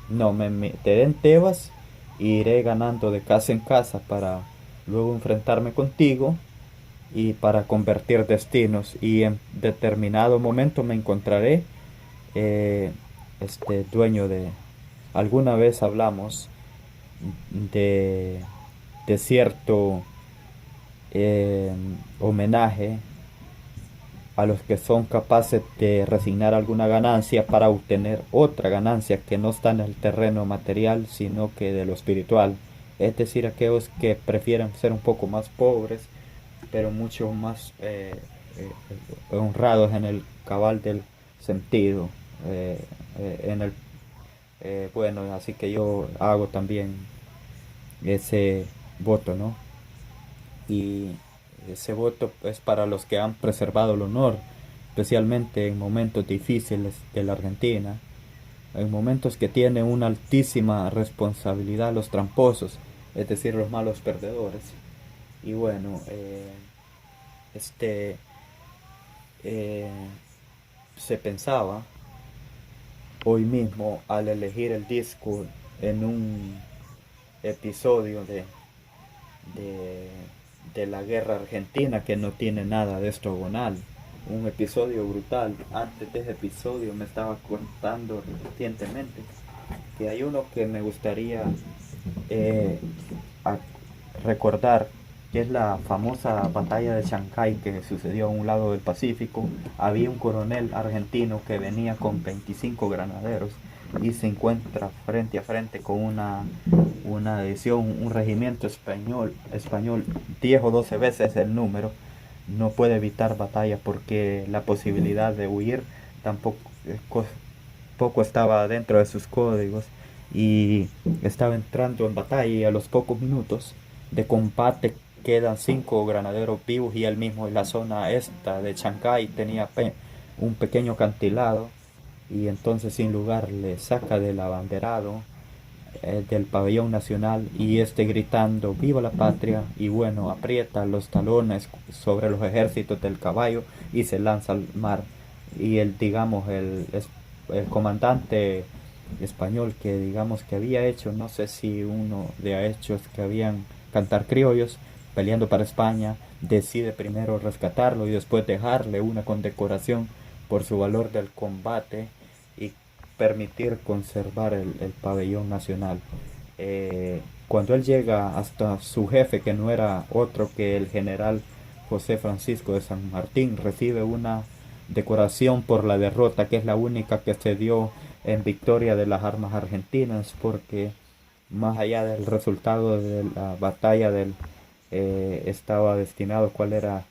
No, me meteré en Tebas e iré ganando de casa en casa para luego enfrentarme contigo y para convertir destinos. Y en determinado momento me encontraré dueño de... Alguna vez hablamos de, de cierto eh, homenaje a los que son capaces de resignar alguna ganancia para obtener otra ganancia que no está en el terreno material, sino que de lo espiritual. Es decir, aquellos que prefieren ser un poco más pobres, pero mucho más honrados en el cabal del sentido. En el Bueno, así que yo hago también ese voto, ¿no? Y ese voto es para los que han preservado el honor, especialmente en momentos difíciles de la Argentina, en momentos que tienen una altísima responsabilidad los tramposos, es decir, los malos perdedores. Y bueno, este eh, se pensaba hoy mismo al elegir el disco en un episodio de, de la guerra argentina que no tiene nada de esto agonal. Un episodio brutal. Antes de ese episodio me estaba contando recientemente que hay uno que me gustaría eh, recordar, que es la famosa batalla de Chancay que sucedió a un lado del Pacífico. Había un coronel argentino que venía con 25 granaderos y se encuentra frente a frente con una edición, un regimiento español 10 o 12 veces el número. No puede evitar batalla porque la posibilidad de huir tampoco poco estaba dentro de sus códigos, y estaba entrando en batalla, y a los pocos minutos de combate quedan 5 granaderos vivos, y él mismo en la zona esta de Chancay tenía un pequeño acantilado, y entonces sin lugar le saca del abanderado del pabellón nacional y gritando viva la patria y bueno aprieta los talones sobre los ejércitos del caballo y se lanza al mar y el comandante español que digamos que había hecho no sé si uno de hechos que habían cantar criollos peleando para España decide primero rescatarlo y después dejarle una condecoración por su valor del combate y permitir conservar el pabellón nacional. Cuando él llega hasta su jefe, que no era otro que el general José Francisco de San Martín, recibe una decoración por la derrota, que es la única que se dio en victoria de las armas argentinas, porque más allá del resultado de la batalla estaba destinado cuál era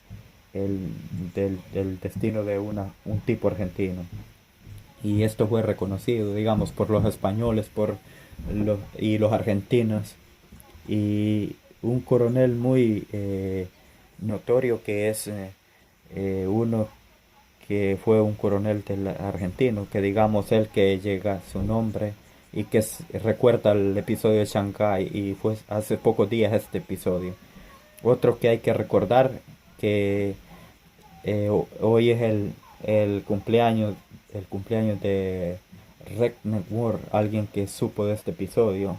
del destino de un tipo argentino y esto fue reconocido, digamos, por los españoles y los argentinos y un coronel muy notorio que es uno que fue un coronel del argentino, que digamos el que llega su nombre y que recuerda el episodio de Shanghái y fue hace pocos días este episodio. Otro que hay que recordar que hoy es el cumpleaños de Redneck Moore, alguien que supo de este episodio.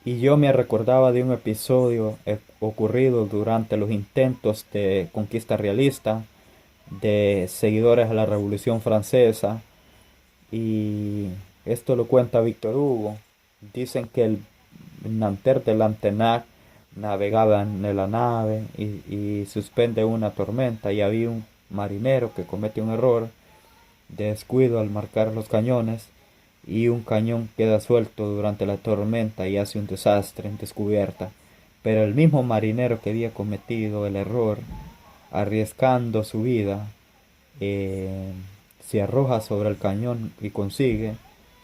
Y yo me recordaba de un episodio ocurrido durante los intentos de conquista realista de seguidores de la Revolución Francesa. Y esto lo cuenta Víctor Hugo. Dicen que el Nanterre de Lantenac navegaba en la nave y suspende una tormenta y había un marinero que comete un error de descuido al marcar los cañones y un cañón queda suelto durante la tormenta y hace un desastre en descubierta. Pero el mismo marinero que había cometido el error, arriesgando su vida, eh, se arroja sobre el cañón y consigue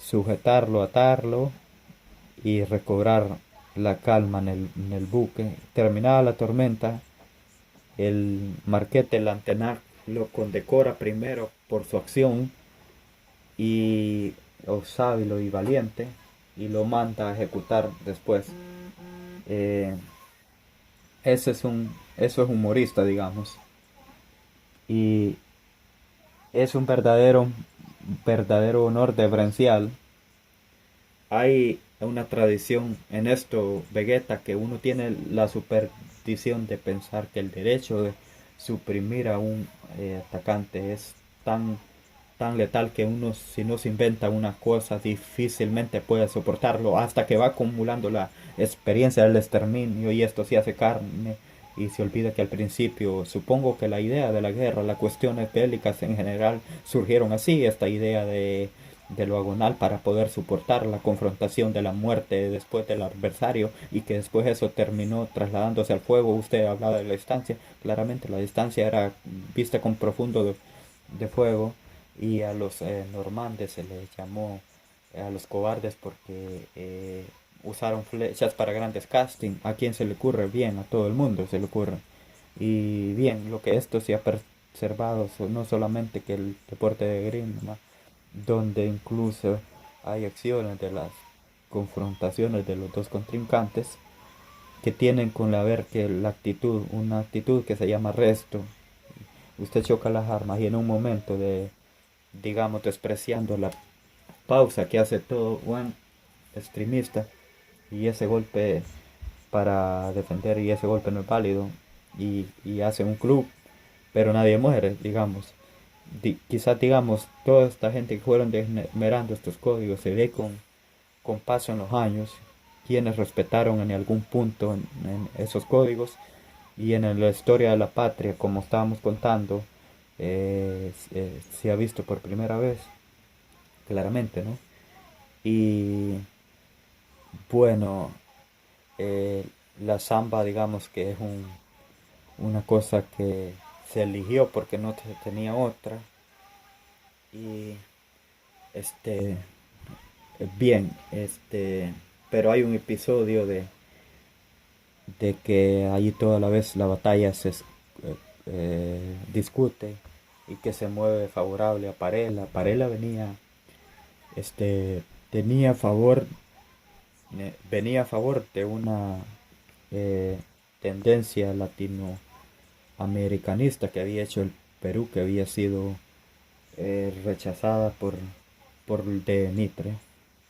sujetarlo, atarlo y recobrar la calma en el buque. Terminada la tormenta, el marquete Lantenac lo condecora primero por su acción y sábilo y valiente y lo manda a ejecutar después. Eh, eso es humorista, digamos. Y es un verdadero honor deferencial. Hay una tradición en esto, Vegeta, que uno tiene la superstición de pensar que el derecho de suprimir a un atacante es tan letal que uno si no se inventa una cosa difícilmente puede soportarlo hasta que va acumulando la experiencia del exterminio y esto se hace carne y se olvida que al principio supongo que la idea de la guerra, las cuestiones bélicas en general surgieron así, esta idea de lo agonal para poder soportar la confrontación de la muerte después del adversario y que después eso terminó trasladándose al fuego. Usted hablaba de la distancia, claramente la distancia era vista con profundo de fuego y a los normandes se les llamó a los cobardes porque usaron flechas para grandes casting. ¿A quién se le ocurre? Bien, a todo el mundo se le ocurre. Y bien, lo que esto se ha preservado no solamente que el deporte de Grima, donde incluso hay acciones de las confrontaciones de los dos contrincantes que tienen con la ver que la actitud, una actitud que se llama resto. Usted choca las armas y en un momento de, digamos, despreciando la pausa que hace todo buen extremista y ese golpe para defender y ese golpe no es válido y hace un club, pero nadie muere, digamos. Quizás, digamos, toda esta gente que fueron degenerando estos códigos se ve con paso en los años, quienes respetaron en algún punto en esos códigos y en la historia de la patria, como estábamos contando, se ha visto por primera vez, claramente, ¿no? Y bueno, eh, la samba, digamos que es una cosa que se eligió porque no tenía otra. Y este, bien, pero hay un episodio de que allí toda la vez la batalla se discute y que se mueve favorable a Parela. Parela venía, tenía a favor venía a favor de una eh, tendencia latinoamericanista que había hecho el Perú, que había sido rechazada por de Mitre,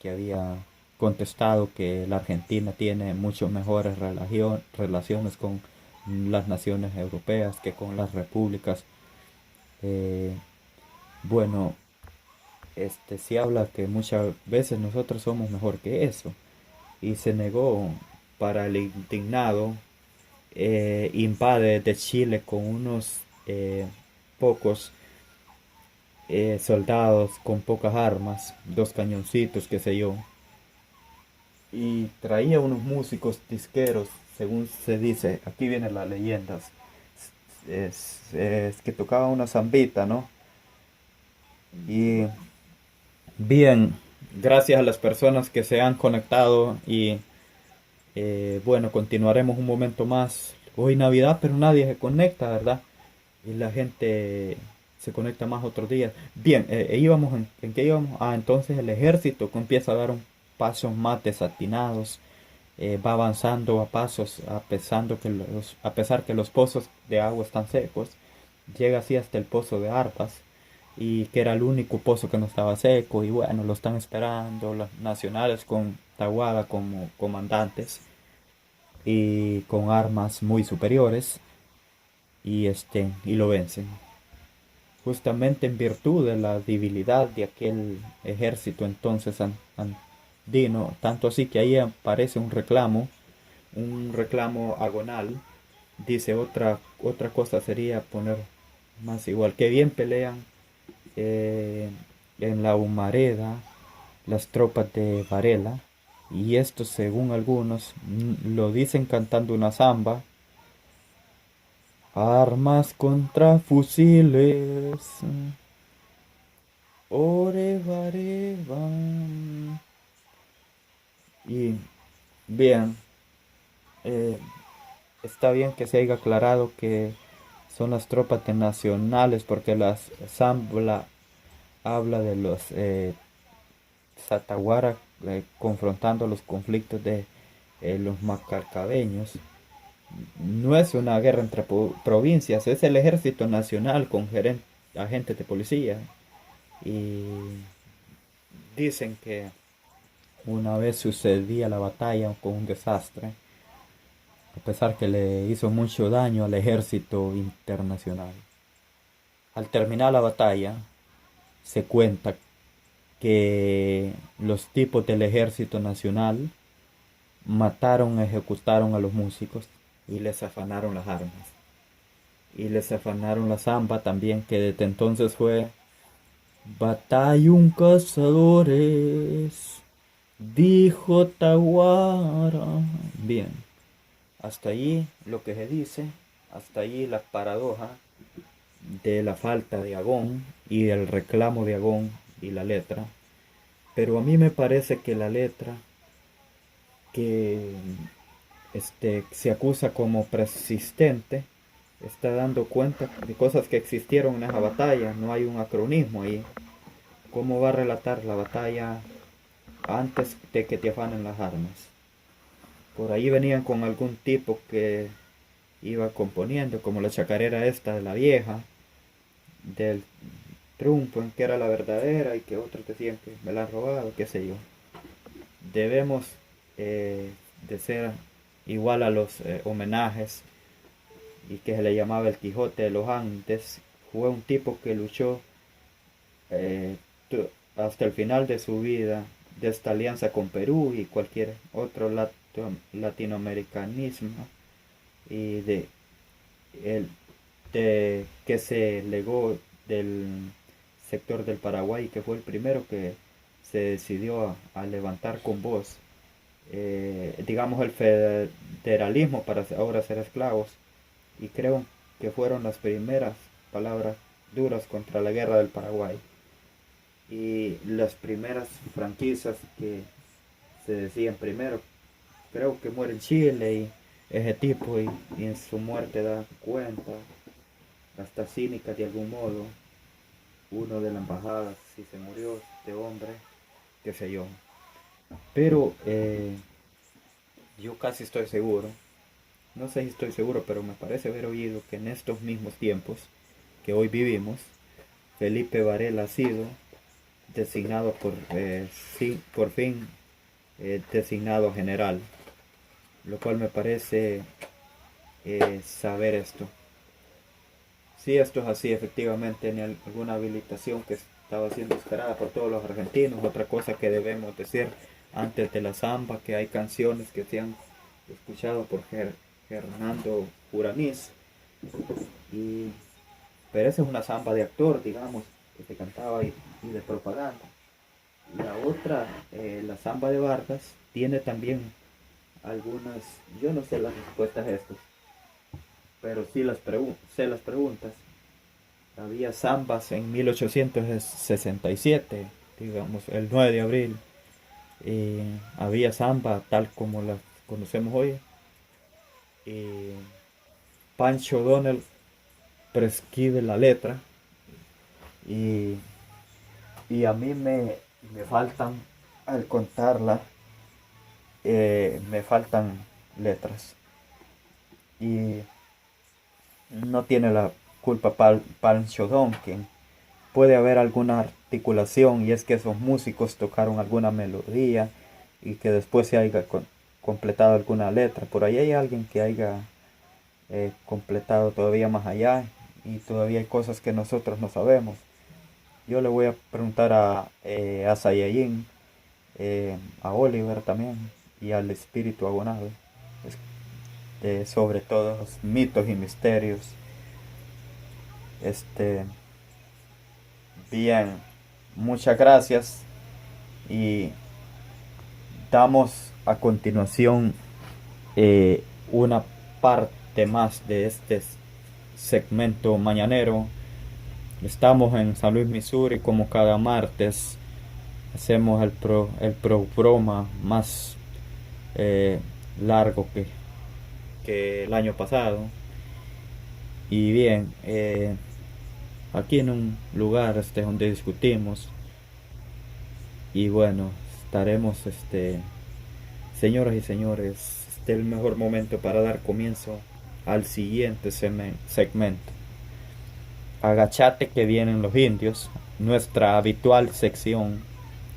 que había contestado que la Argentina tiene mucho mejores relaciones con las naciones europeas que con las repúblicas. Eh, bueno, se habla que muchas veces nosotros somos mejor que eso, y se negó para el indignado invade de Chile con unos pocos soldados con pocas armas, dos cañoncitos, qué sé yo, y traía unos músicos disqueros, según se dice, aquí vienen las leyendas, es que tocaba una zambita, ¿no? Y bien, gracias a las personas que se han conectado y bueno, continuaremos un momento más. Hoy Navidad, pero nadie se conecta, ¿verdad? Y la gente se conecta más otros días. Bien, íbamos ¿en qué íbamos? Ah, entonces el ejército que empieza a dar un pasos más desatinados, va avanzando a pasos, a pesar que los pozos de agua están secos, llega así hasta el pozo de Arpas, y que era el único pozo que no estaba seco, y bueno, lo están esperando los nacionales con Tahuada como comandantes y con armas muy superiores, y lo vencen justamente en virtud de la debilidad de aquel ejército entonces andino, tanto así que ahí aparece un reclamo agonal. Dice otra cosa sería poner más igual, que bien pelean eh, en la Humareda las tropas de Varela, y esto según algunos lo dicen cantando una samba: armas contra fusiles, ore vareva. Y bien, eh, está bien que se haya aclarado que son las tropas de nacionales, porque las Zambla habla de los Sataguara confrontando los conflictos de los macarcabeños. No es una guerra entre provincias, es el ejército nacional con agentes de policía. Y dicen que una vez sucedía la batalla con un desastre, a pesar que le hizo mucho daño al ejército internacional. Al terminar la batalla, se cuenta que los tipos del ejército nacional mataron, ejecutaron a los músicos y les afanaron las armas. Y les afanaron la zamba también, que desde entonces fue batallón cazadores, dijo Taguara. Bien, hasta allí lo que se dice, hasta allí la paradoja de la falta de Agón y del reclamo de Agón y la letra. Pero a mí me parece que la letra que se acusa como persistente está dando cuenta de cosas que existieron en esa batalla. No hay un acronismo ahí. ¿Cómo va a relatar la batalla antes de que te afanen las armas? Por ahí venían con algún tipo que iba componiendo, como la chacarera esta de la vieja, del trumpo en que era la verdadera y que otros decían que me la han robado, qué sé yo. Debemos de ser igual a los homenajes, y que se le llamaba el Quijote de los Andes. Fue un tipo que luchó eh, hasta el final de su vida de esta alianza con Perú y cualquier otro latinoamericanismo, y el que se legó del sector del Paraguay, que fue el primero que se decidió a levantar con voz, digamos, el federalismo para ahora ser esclavos, y creo que fueron las primeras palabras duras contra la guerra del Paraguay, y las primeras franquicias que se decían primero. Creo que muere en Chile y ese tipo, y en su muerte da cuenta, hasta cínica de algún modo, uno de la embajada, si se murió este hombre, qué sé yo. Pero yo casi estoy seguro, no sé si estoy seguro, pero me parece haber oído que en estos mismos tiempos que hoy vivimos, Felipe Varela ha sido designado por fin designado general, lo cual me parece saber esto. Si esto es así, efectivamente, en alguna habilitación que estaba siendo esperada por todos los argentinos. Otra cosa que debemos decir antes de la samba, que hay canciones que se han escuchado por Hernando Uraniz, y, pero esa es una samba de actor, digamos, que se cantaba y de propaganda. La otra, la samba de Vargas, tiene también algunas, yo no sé las respuestas a estas, pero sí sé las preguntas. Había zambas en 1867, digamos, el 9 de abril. Había zamba tal como la conocemos hoy. Y Pancho O'Donnell prescribe la letra y, y a mí me faltan, al contarla, me faltan letras. Y no tiene la culpa Pancho O'Donnell. Puede haber alguna articulación y es que esos músicos tocaron alguna melodía y que después se haya completado alguna letra. Por ahí hay alguien que haya completado todavía más allá y todavía hay cosas que nosotros no sabemos. Yo le voy a preguntar a Sayayin, a Oliver también y al espíritu abonado sobre todos los mitos y misterios. Este, bien, muchas gracias y damos a continuación una parte más de este segmento mañanero. Estamos en San Luis, Missouri, como cada martes. Hacemos el programa más eh, largo que el año pasado. Y bien, aquí en un lugar donde discutimos. Y bueno, estaremos, señoras y señores, este es el mejor momento para dar comienzo al siguiente segmento. Agachate que vienen los indios, nuestra habitual sección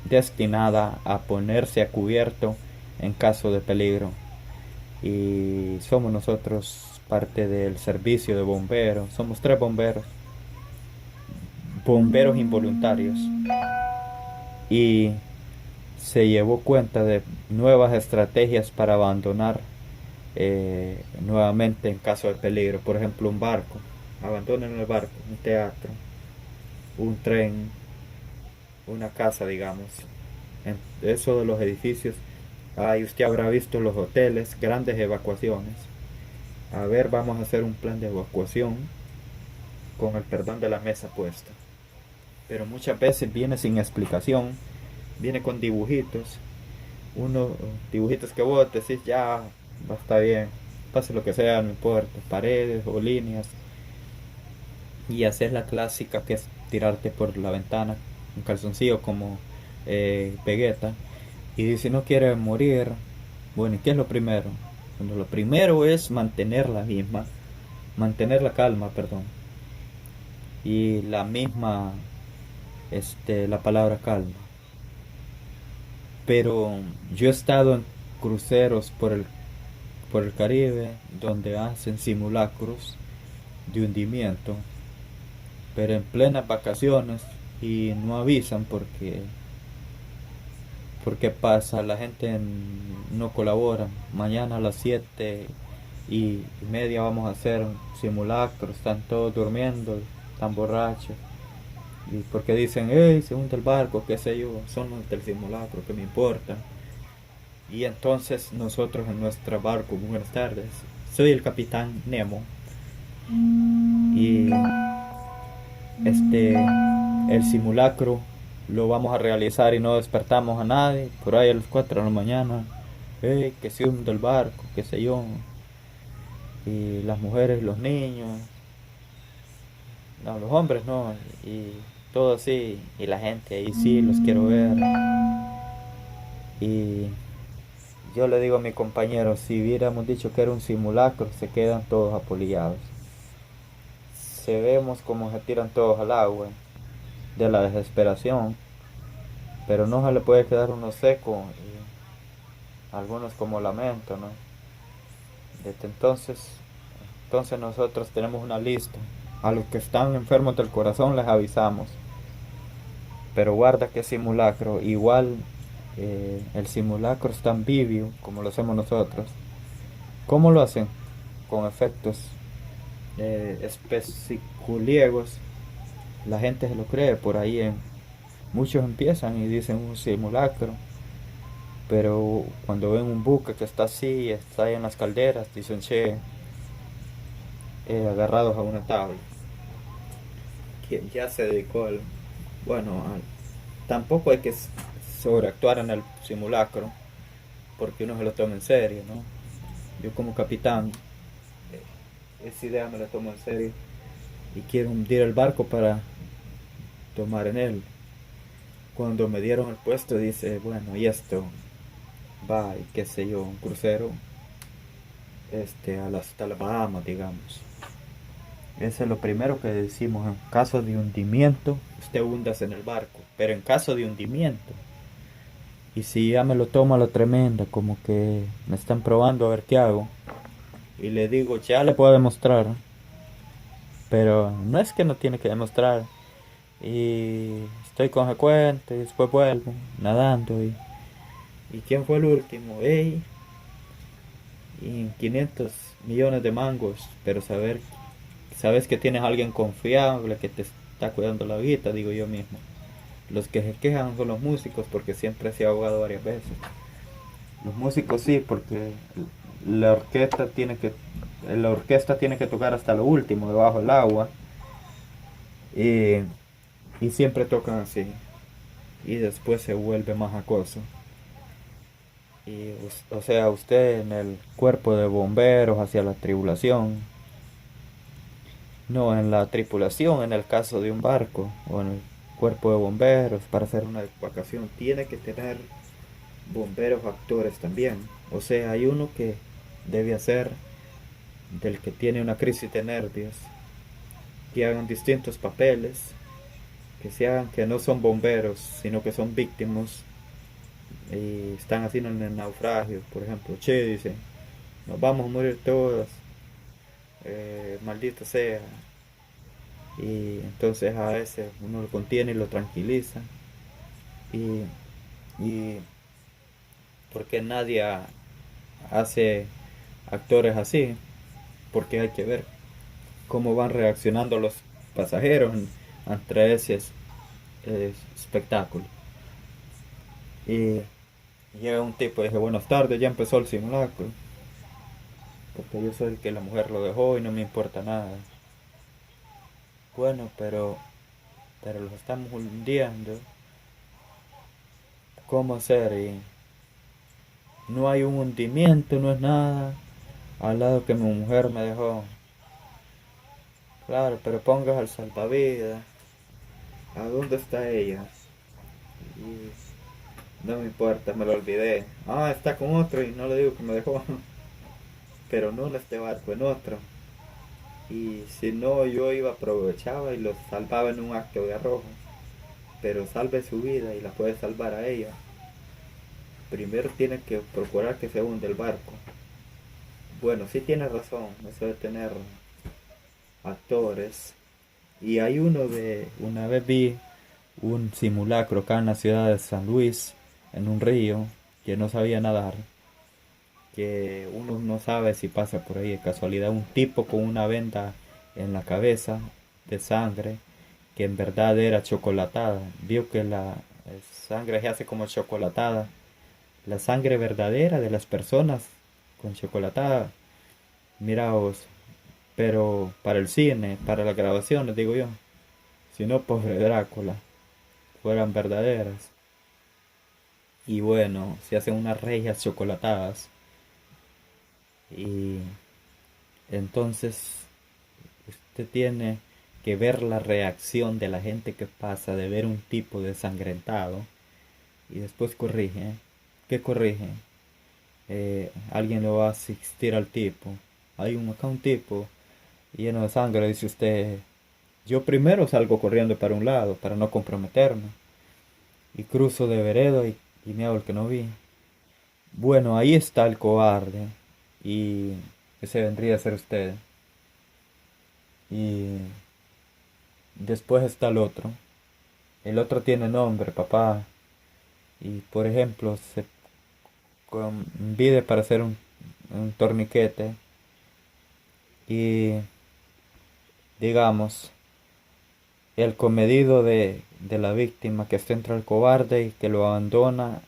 destinada a ponerse a cubierto en caso de peligro. Y somos nosotros parte del servicio de bomberos, somos 3 bomberos, bomberos involuntarios. Y se llevó cuenta de nuevas estrategias para abandonar nuevamente en caso de peligro. Por ejemplo, un barco, abandonen el barco, un teatro, un tren, una casa, digamos. En eso de los edificios, usted habrá visto los hoteles, grandes evacuaciones. A ver, vamos a hacer un plan de evacuación con el perdón de la mesa puesta. Pero muchas veces viene sin explicación, viene con dibujitos, unos dibujitos que vos decís ya, va a estar bien, pase lo que sea, no importa, paredes o líneas, y hacer la clásica que es tirarte por la ventana un calzoncillo como Vegeta y dice no quiere morir. Bueno, ¿y qué es lo primero? Bueno, lo primero es mantener la calma, perdón, y la misma, la palabra calma. Pero yo he estado en cruceros por el Caribe donde hacen simulacros de hundimiento, pero en plenas vacaciones y no avisan porque pasa, la gente no colabora. Mañana a las 7:30 vamos a hacer un simulacro, están todos durmiendo, están borrachos. Y porque dicen, hey, se hunde el barco, qué sé yo, son los del simulacro, que me importa. Y entonces nosotros en nuestro barco, buenas tardes, soy el capitán Nemo. Y el simulacro lo vamos a realizar y no despertamos a nadie. Por ahí a las 4 de la mañana, hey, que se hunde el barco, qué sé yo. Y las mujeres, los niños, no, los hombres no, y todo así. Y la gente ahí sí, los quiero ver. Y yo le digo a mi compañero, si hubiéramos dicho que era un simulacro, se quedan todos apolillados. Se vemos como se tiran todos al agua de la desesperación, pero no se le puede quedar uno seco y algunos como lamento, ¿no? Desde entonces nosotros tenemos una lista. A los que están enfermos del corazón les avisamos. Pero guarda que es simulacro. Igual el simulacro es tan vivio como lo hacemos nosotros. ¿Cómo lo hacen? Con efectos especiculiegos. La gente se lo cree por ahí. Muchos empiezan y dicen un simulacro. Pero cuando ven un buque que está así, está ahí en las calderas, dicen, che, agarrados a una tabla. Que ya se dedicó al... Bueno, tampoco hay que sobreactuar en el simulacro, porque uno se lo toma en serio, ¿no? Yo como capitán, esa idea me la tomo en serio y quiero hundir el barco para tomar en él. Cuando me dieron el puesto dice, bueno, y esto va, y qué sé yo, un crucero hasta las Bahamas, digamos. Eso es lo primero que decimos. En caso de hundimiento, usted hundas en el barco. Pero en caso de hundimiento, y si ya me lo tomo a la tremenda, como que me están probando a ver qué hago, y le digo, ya le puedo demostrar, pero no es que no tiene que demostrar, y estoy consecuente, y después vuelvo nadando, y ¿quién fue el último? Ey, y 500 millones de mangos, pero sabes que tienes a alguien confiable que te está cuidando la vida, digo yo mismo. Los que se quejan son los músicos porque siempre se ha ahogado varias veces. Los músicos sí, porque la orquesta tiene que la orquesta tiene que tocar hasta lo último debajo del agua y, y siempre tocan así y después se vuelve más acoso. Y o sea, usted en el cuerpo de bomberos hacia la tribulación, no en la tripulación en el caso de un barco o en el cuerpo de bomberos para hacer una evacuación tiene que tener bomberos actores también. O sea, hay uno que debe hacer del que tiene una crisis de nervios, que hagan distintos papeles, que se hagan que no son bomberos, sino que son víctimas y están haciendo en el naufragio, por ejemplo, che, dice, nos vamos a morir todos, maldito sea. Y entonces a veces uno lo contiene y lo tranquiliza. Y, y porque nadie hace actores así, porque hay que ver cómo van reaccionando los pasajeros ante ese espectáculo. Y llega un tipo y dice, buenas tardes, ya empezó el simulacro. Porque yo soy el que la mujer lo dejó y no me importa nada. Bueno, pero los estamos hundiendo. ¿Cómo hacer? Y no hay un hundimiento, no es nada. Al lado que mi mujer me dejó. Claro, pero pongas al salvavidas. ¿A dónde está ella? Y no me importa, me lo olvidé. Ah, está con otro y no le digo que me dejó. Pero no en este barco, en otro. Y si no, yo iba, aprovechaba y lo salvaba en un acto de arrojo. Pero salve su vida y la puede salvar a ella. Primero tiene que procurar que se hunde el barco. Bueno, sí tiene razón, eso de tener actores. Y hay una vez vi un simulacro acá en la ciudad de San Luis, en un río, que no sabía nadar, que uno no sabe si pasa por ahí de casualidad, un tipo con una venda en la cabeza de sangre, que en verdad era chocolatada, vio que la sangre se hace como chocolatada, la sangre verdadera de las personas con chocolatada, miraos, pero para el cine, para las grabaciones, digo yo, si no, pobre Drácula, fueran verdaderas. Y bueno, se hacen unas reyes chocolatadas. Y entonces usted tiene que ver la reacción de la gente que pasa de ver un tipo desangrentado y después corrige, ¿eh? ¿qué corrige? Alguien lo va a asistir al tipo. Hay acá un tipo lleno de sangre, dice usted. Yo primero salgo corriendo para un lado, para no comprometerme. Y cruzo de vereda y me hago el que no vi. Bueno, ahí está el cobarde. Y ese vendría a ser usted. Y después está el otro. El otro tiene nombre, papá. Y por ejemplo, se convide para hacer un torniquete. Y digamos, el comedido de la víctima que está entre el cobarde y que lo abandona,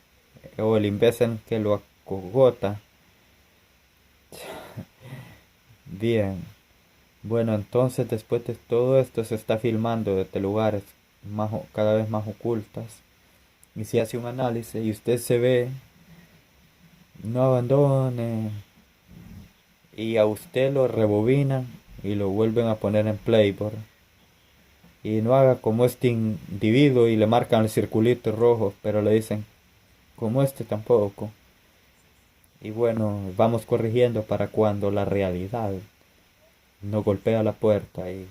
o el imbécil que lo acogota. Bien, bueno, entonces después de todo esto se está filmando desde lugares cada vez más ocultas y se hace un análisis y usted se ve, no abandone, y a usted lo rebobinan y lo vuelven a poner en Playboy. Y no haga como este individuo y le marcan el circulito rojo, pero le dicen como este tampoco. Y bueno, vamos corrigiendo para cuando la realidad nos golpea la puerta y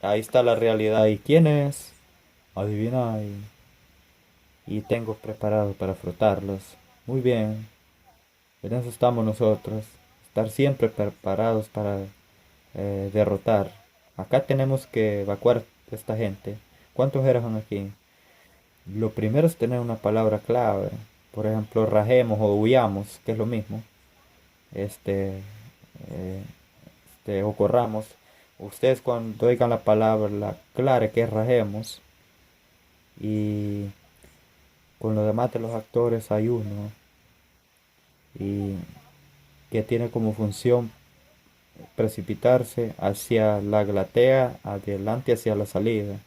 ahí está la realidad. ¿Y quién es? Adivina. Y tengo preparado para frotarlos. Muy bien, en eso estamos nosotros. Estar siempre preparados para derrotar. Acá tenemos que evacuar a esta gente. ¿Cuántos eran aquí? Lo primero es tener una palabra clave. Por ejemplo, rajemos o huyamos, que es lo mismo. Este, eh, o corramos. Ustedes cuando oigan la palabra clara que es rajemos, y con lo demás de los actores hay uno y que tiene como función precipitarse hacia la glatea, adelante hacia la salida.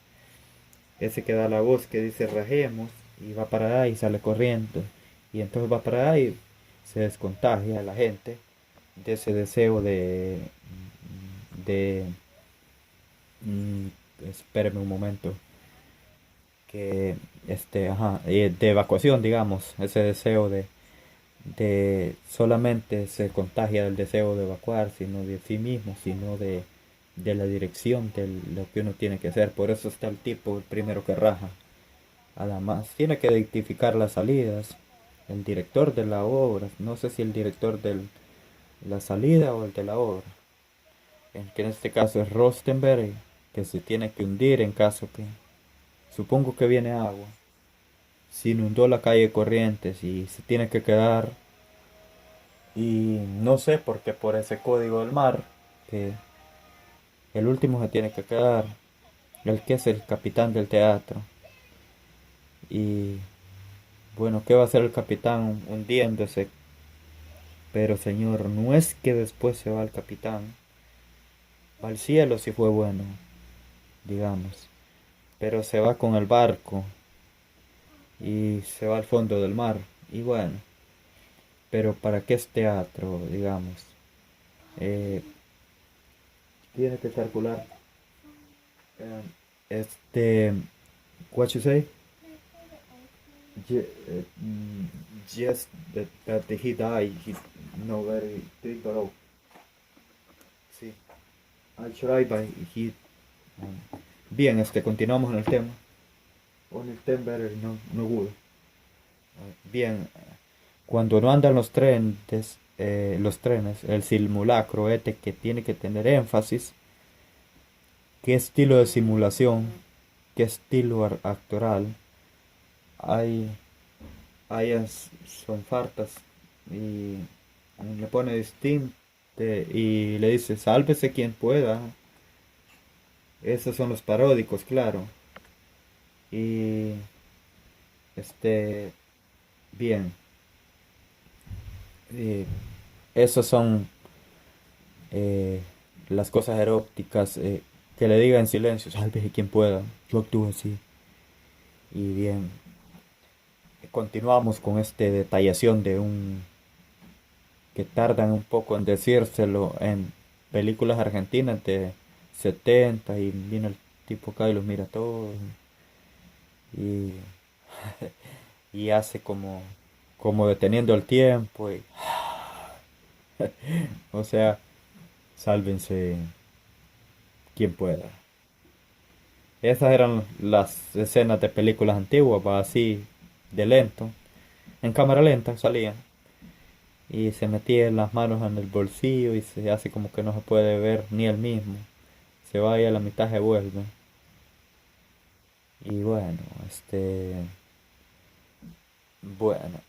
Ese que da la voz que dice rajemos y va para allá y sale corriendo. Y entonces va para allá y se descontagia la gente de ese deseo de mm, espéreme un momento, que de evacuación, digamos, ese deseo de solamente se contagia del deseo de evacuar, sino de sí mismo, sino de la dirección de lo que uno tiene que hacer. Por eso está el tipo, el primero que raja. Además, tiene que identificar las salidas. El director de la obra, no sé si el director de la salida o el de la obra, que en este caso es Rostenberg, que se tiene que hundir en caso que, supongo que viene agua. Se inundó la calle Corrientes y se tiene que quedar. Y no sé por qué por ese código del mar, que el último se tiene que quedar, el que es el capitán del teatro. Y bueno, ¿qué va a hacer el capitán hundiéndose? Pero señor, no es que después se va el capitán, va al cielo si fue bueno, digamos, pero se va con el barco y se va al fondo del mar. Y bueno, pero ¿para qué es teatro, digamos? Eh, tiene que calcular. eh, este, what you say? Just that he died, he no very big below. Sí, I try by he. Bien, continuamos en el tema. On el tema better, no, no good. Bien, cuando no andan los trenes, el simulacro este que tiene que tener énfasis, qué estilo de simulación, qué estilo actoral, hay, son fartas y le pone distinto y le dice sálvese quien pueda. Esos son los paródicos, claro. Y este, bien, eh, esos son eh, las cosas eróticas, que le diga en silencio, sálvese quien pueda, yo actúo así. Y bien, continuamos con detallación de un que tardan un poco en decírselo en películas argentinas de 70 y viene el tipo acá y los mira todos y, y hace como como deteniendo el tiempo y, o sea, sálvense quien pueda. Esas eran las escenas de películas antiguas, va así, de lento, en cámara lenta salían. Y se metía las manos en el bolsillo y se hace como que no se puede ver ni él mismo. Se va y a la mitad se vuelve. Y bueno, bueno,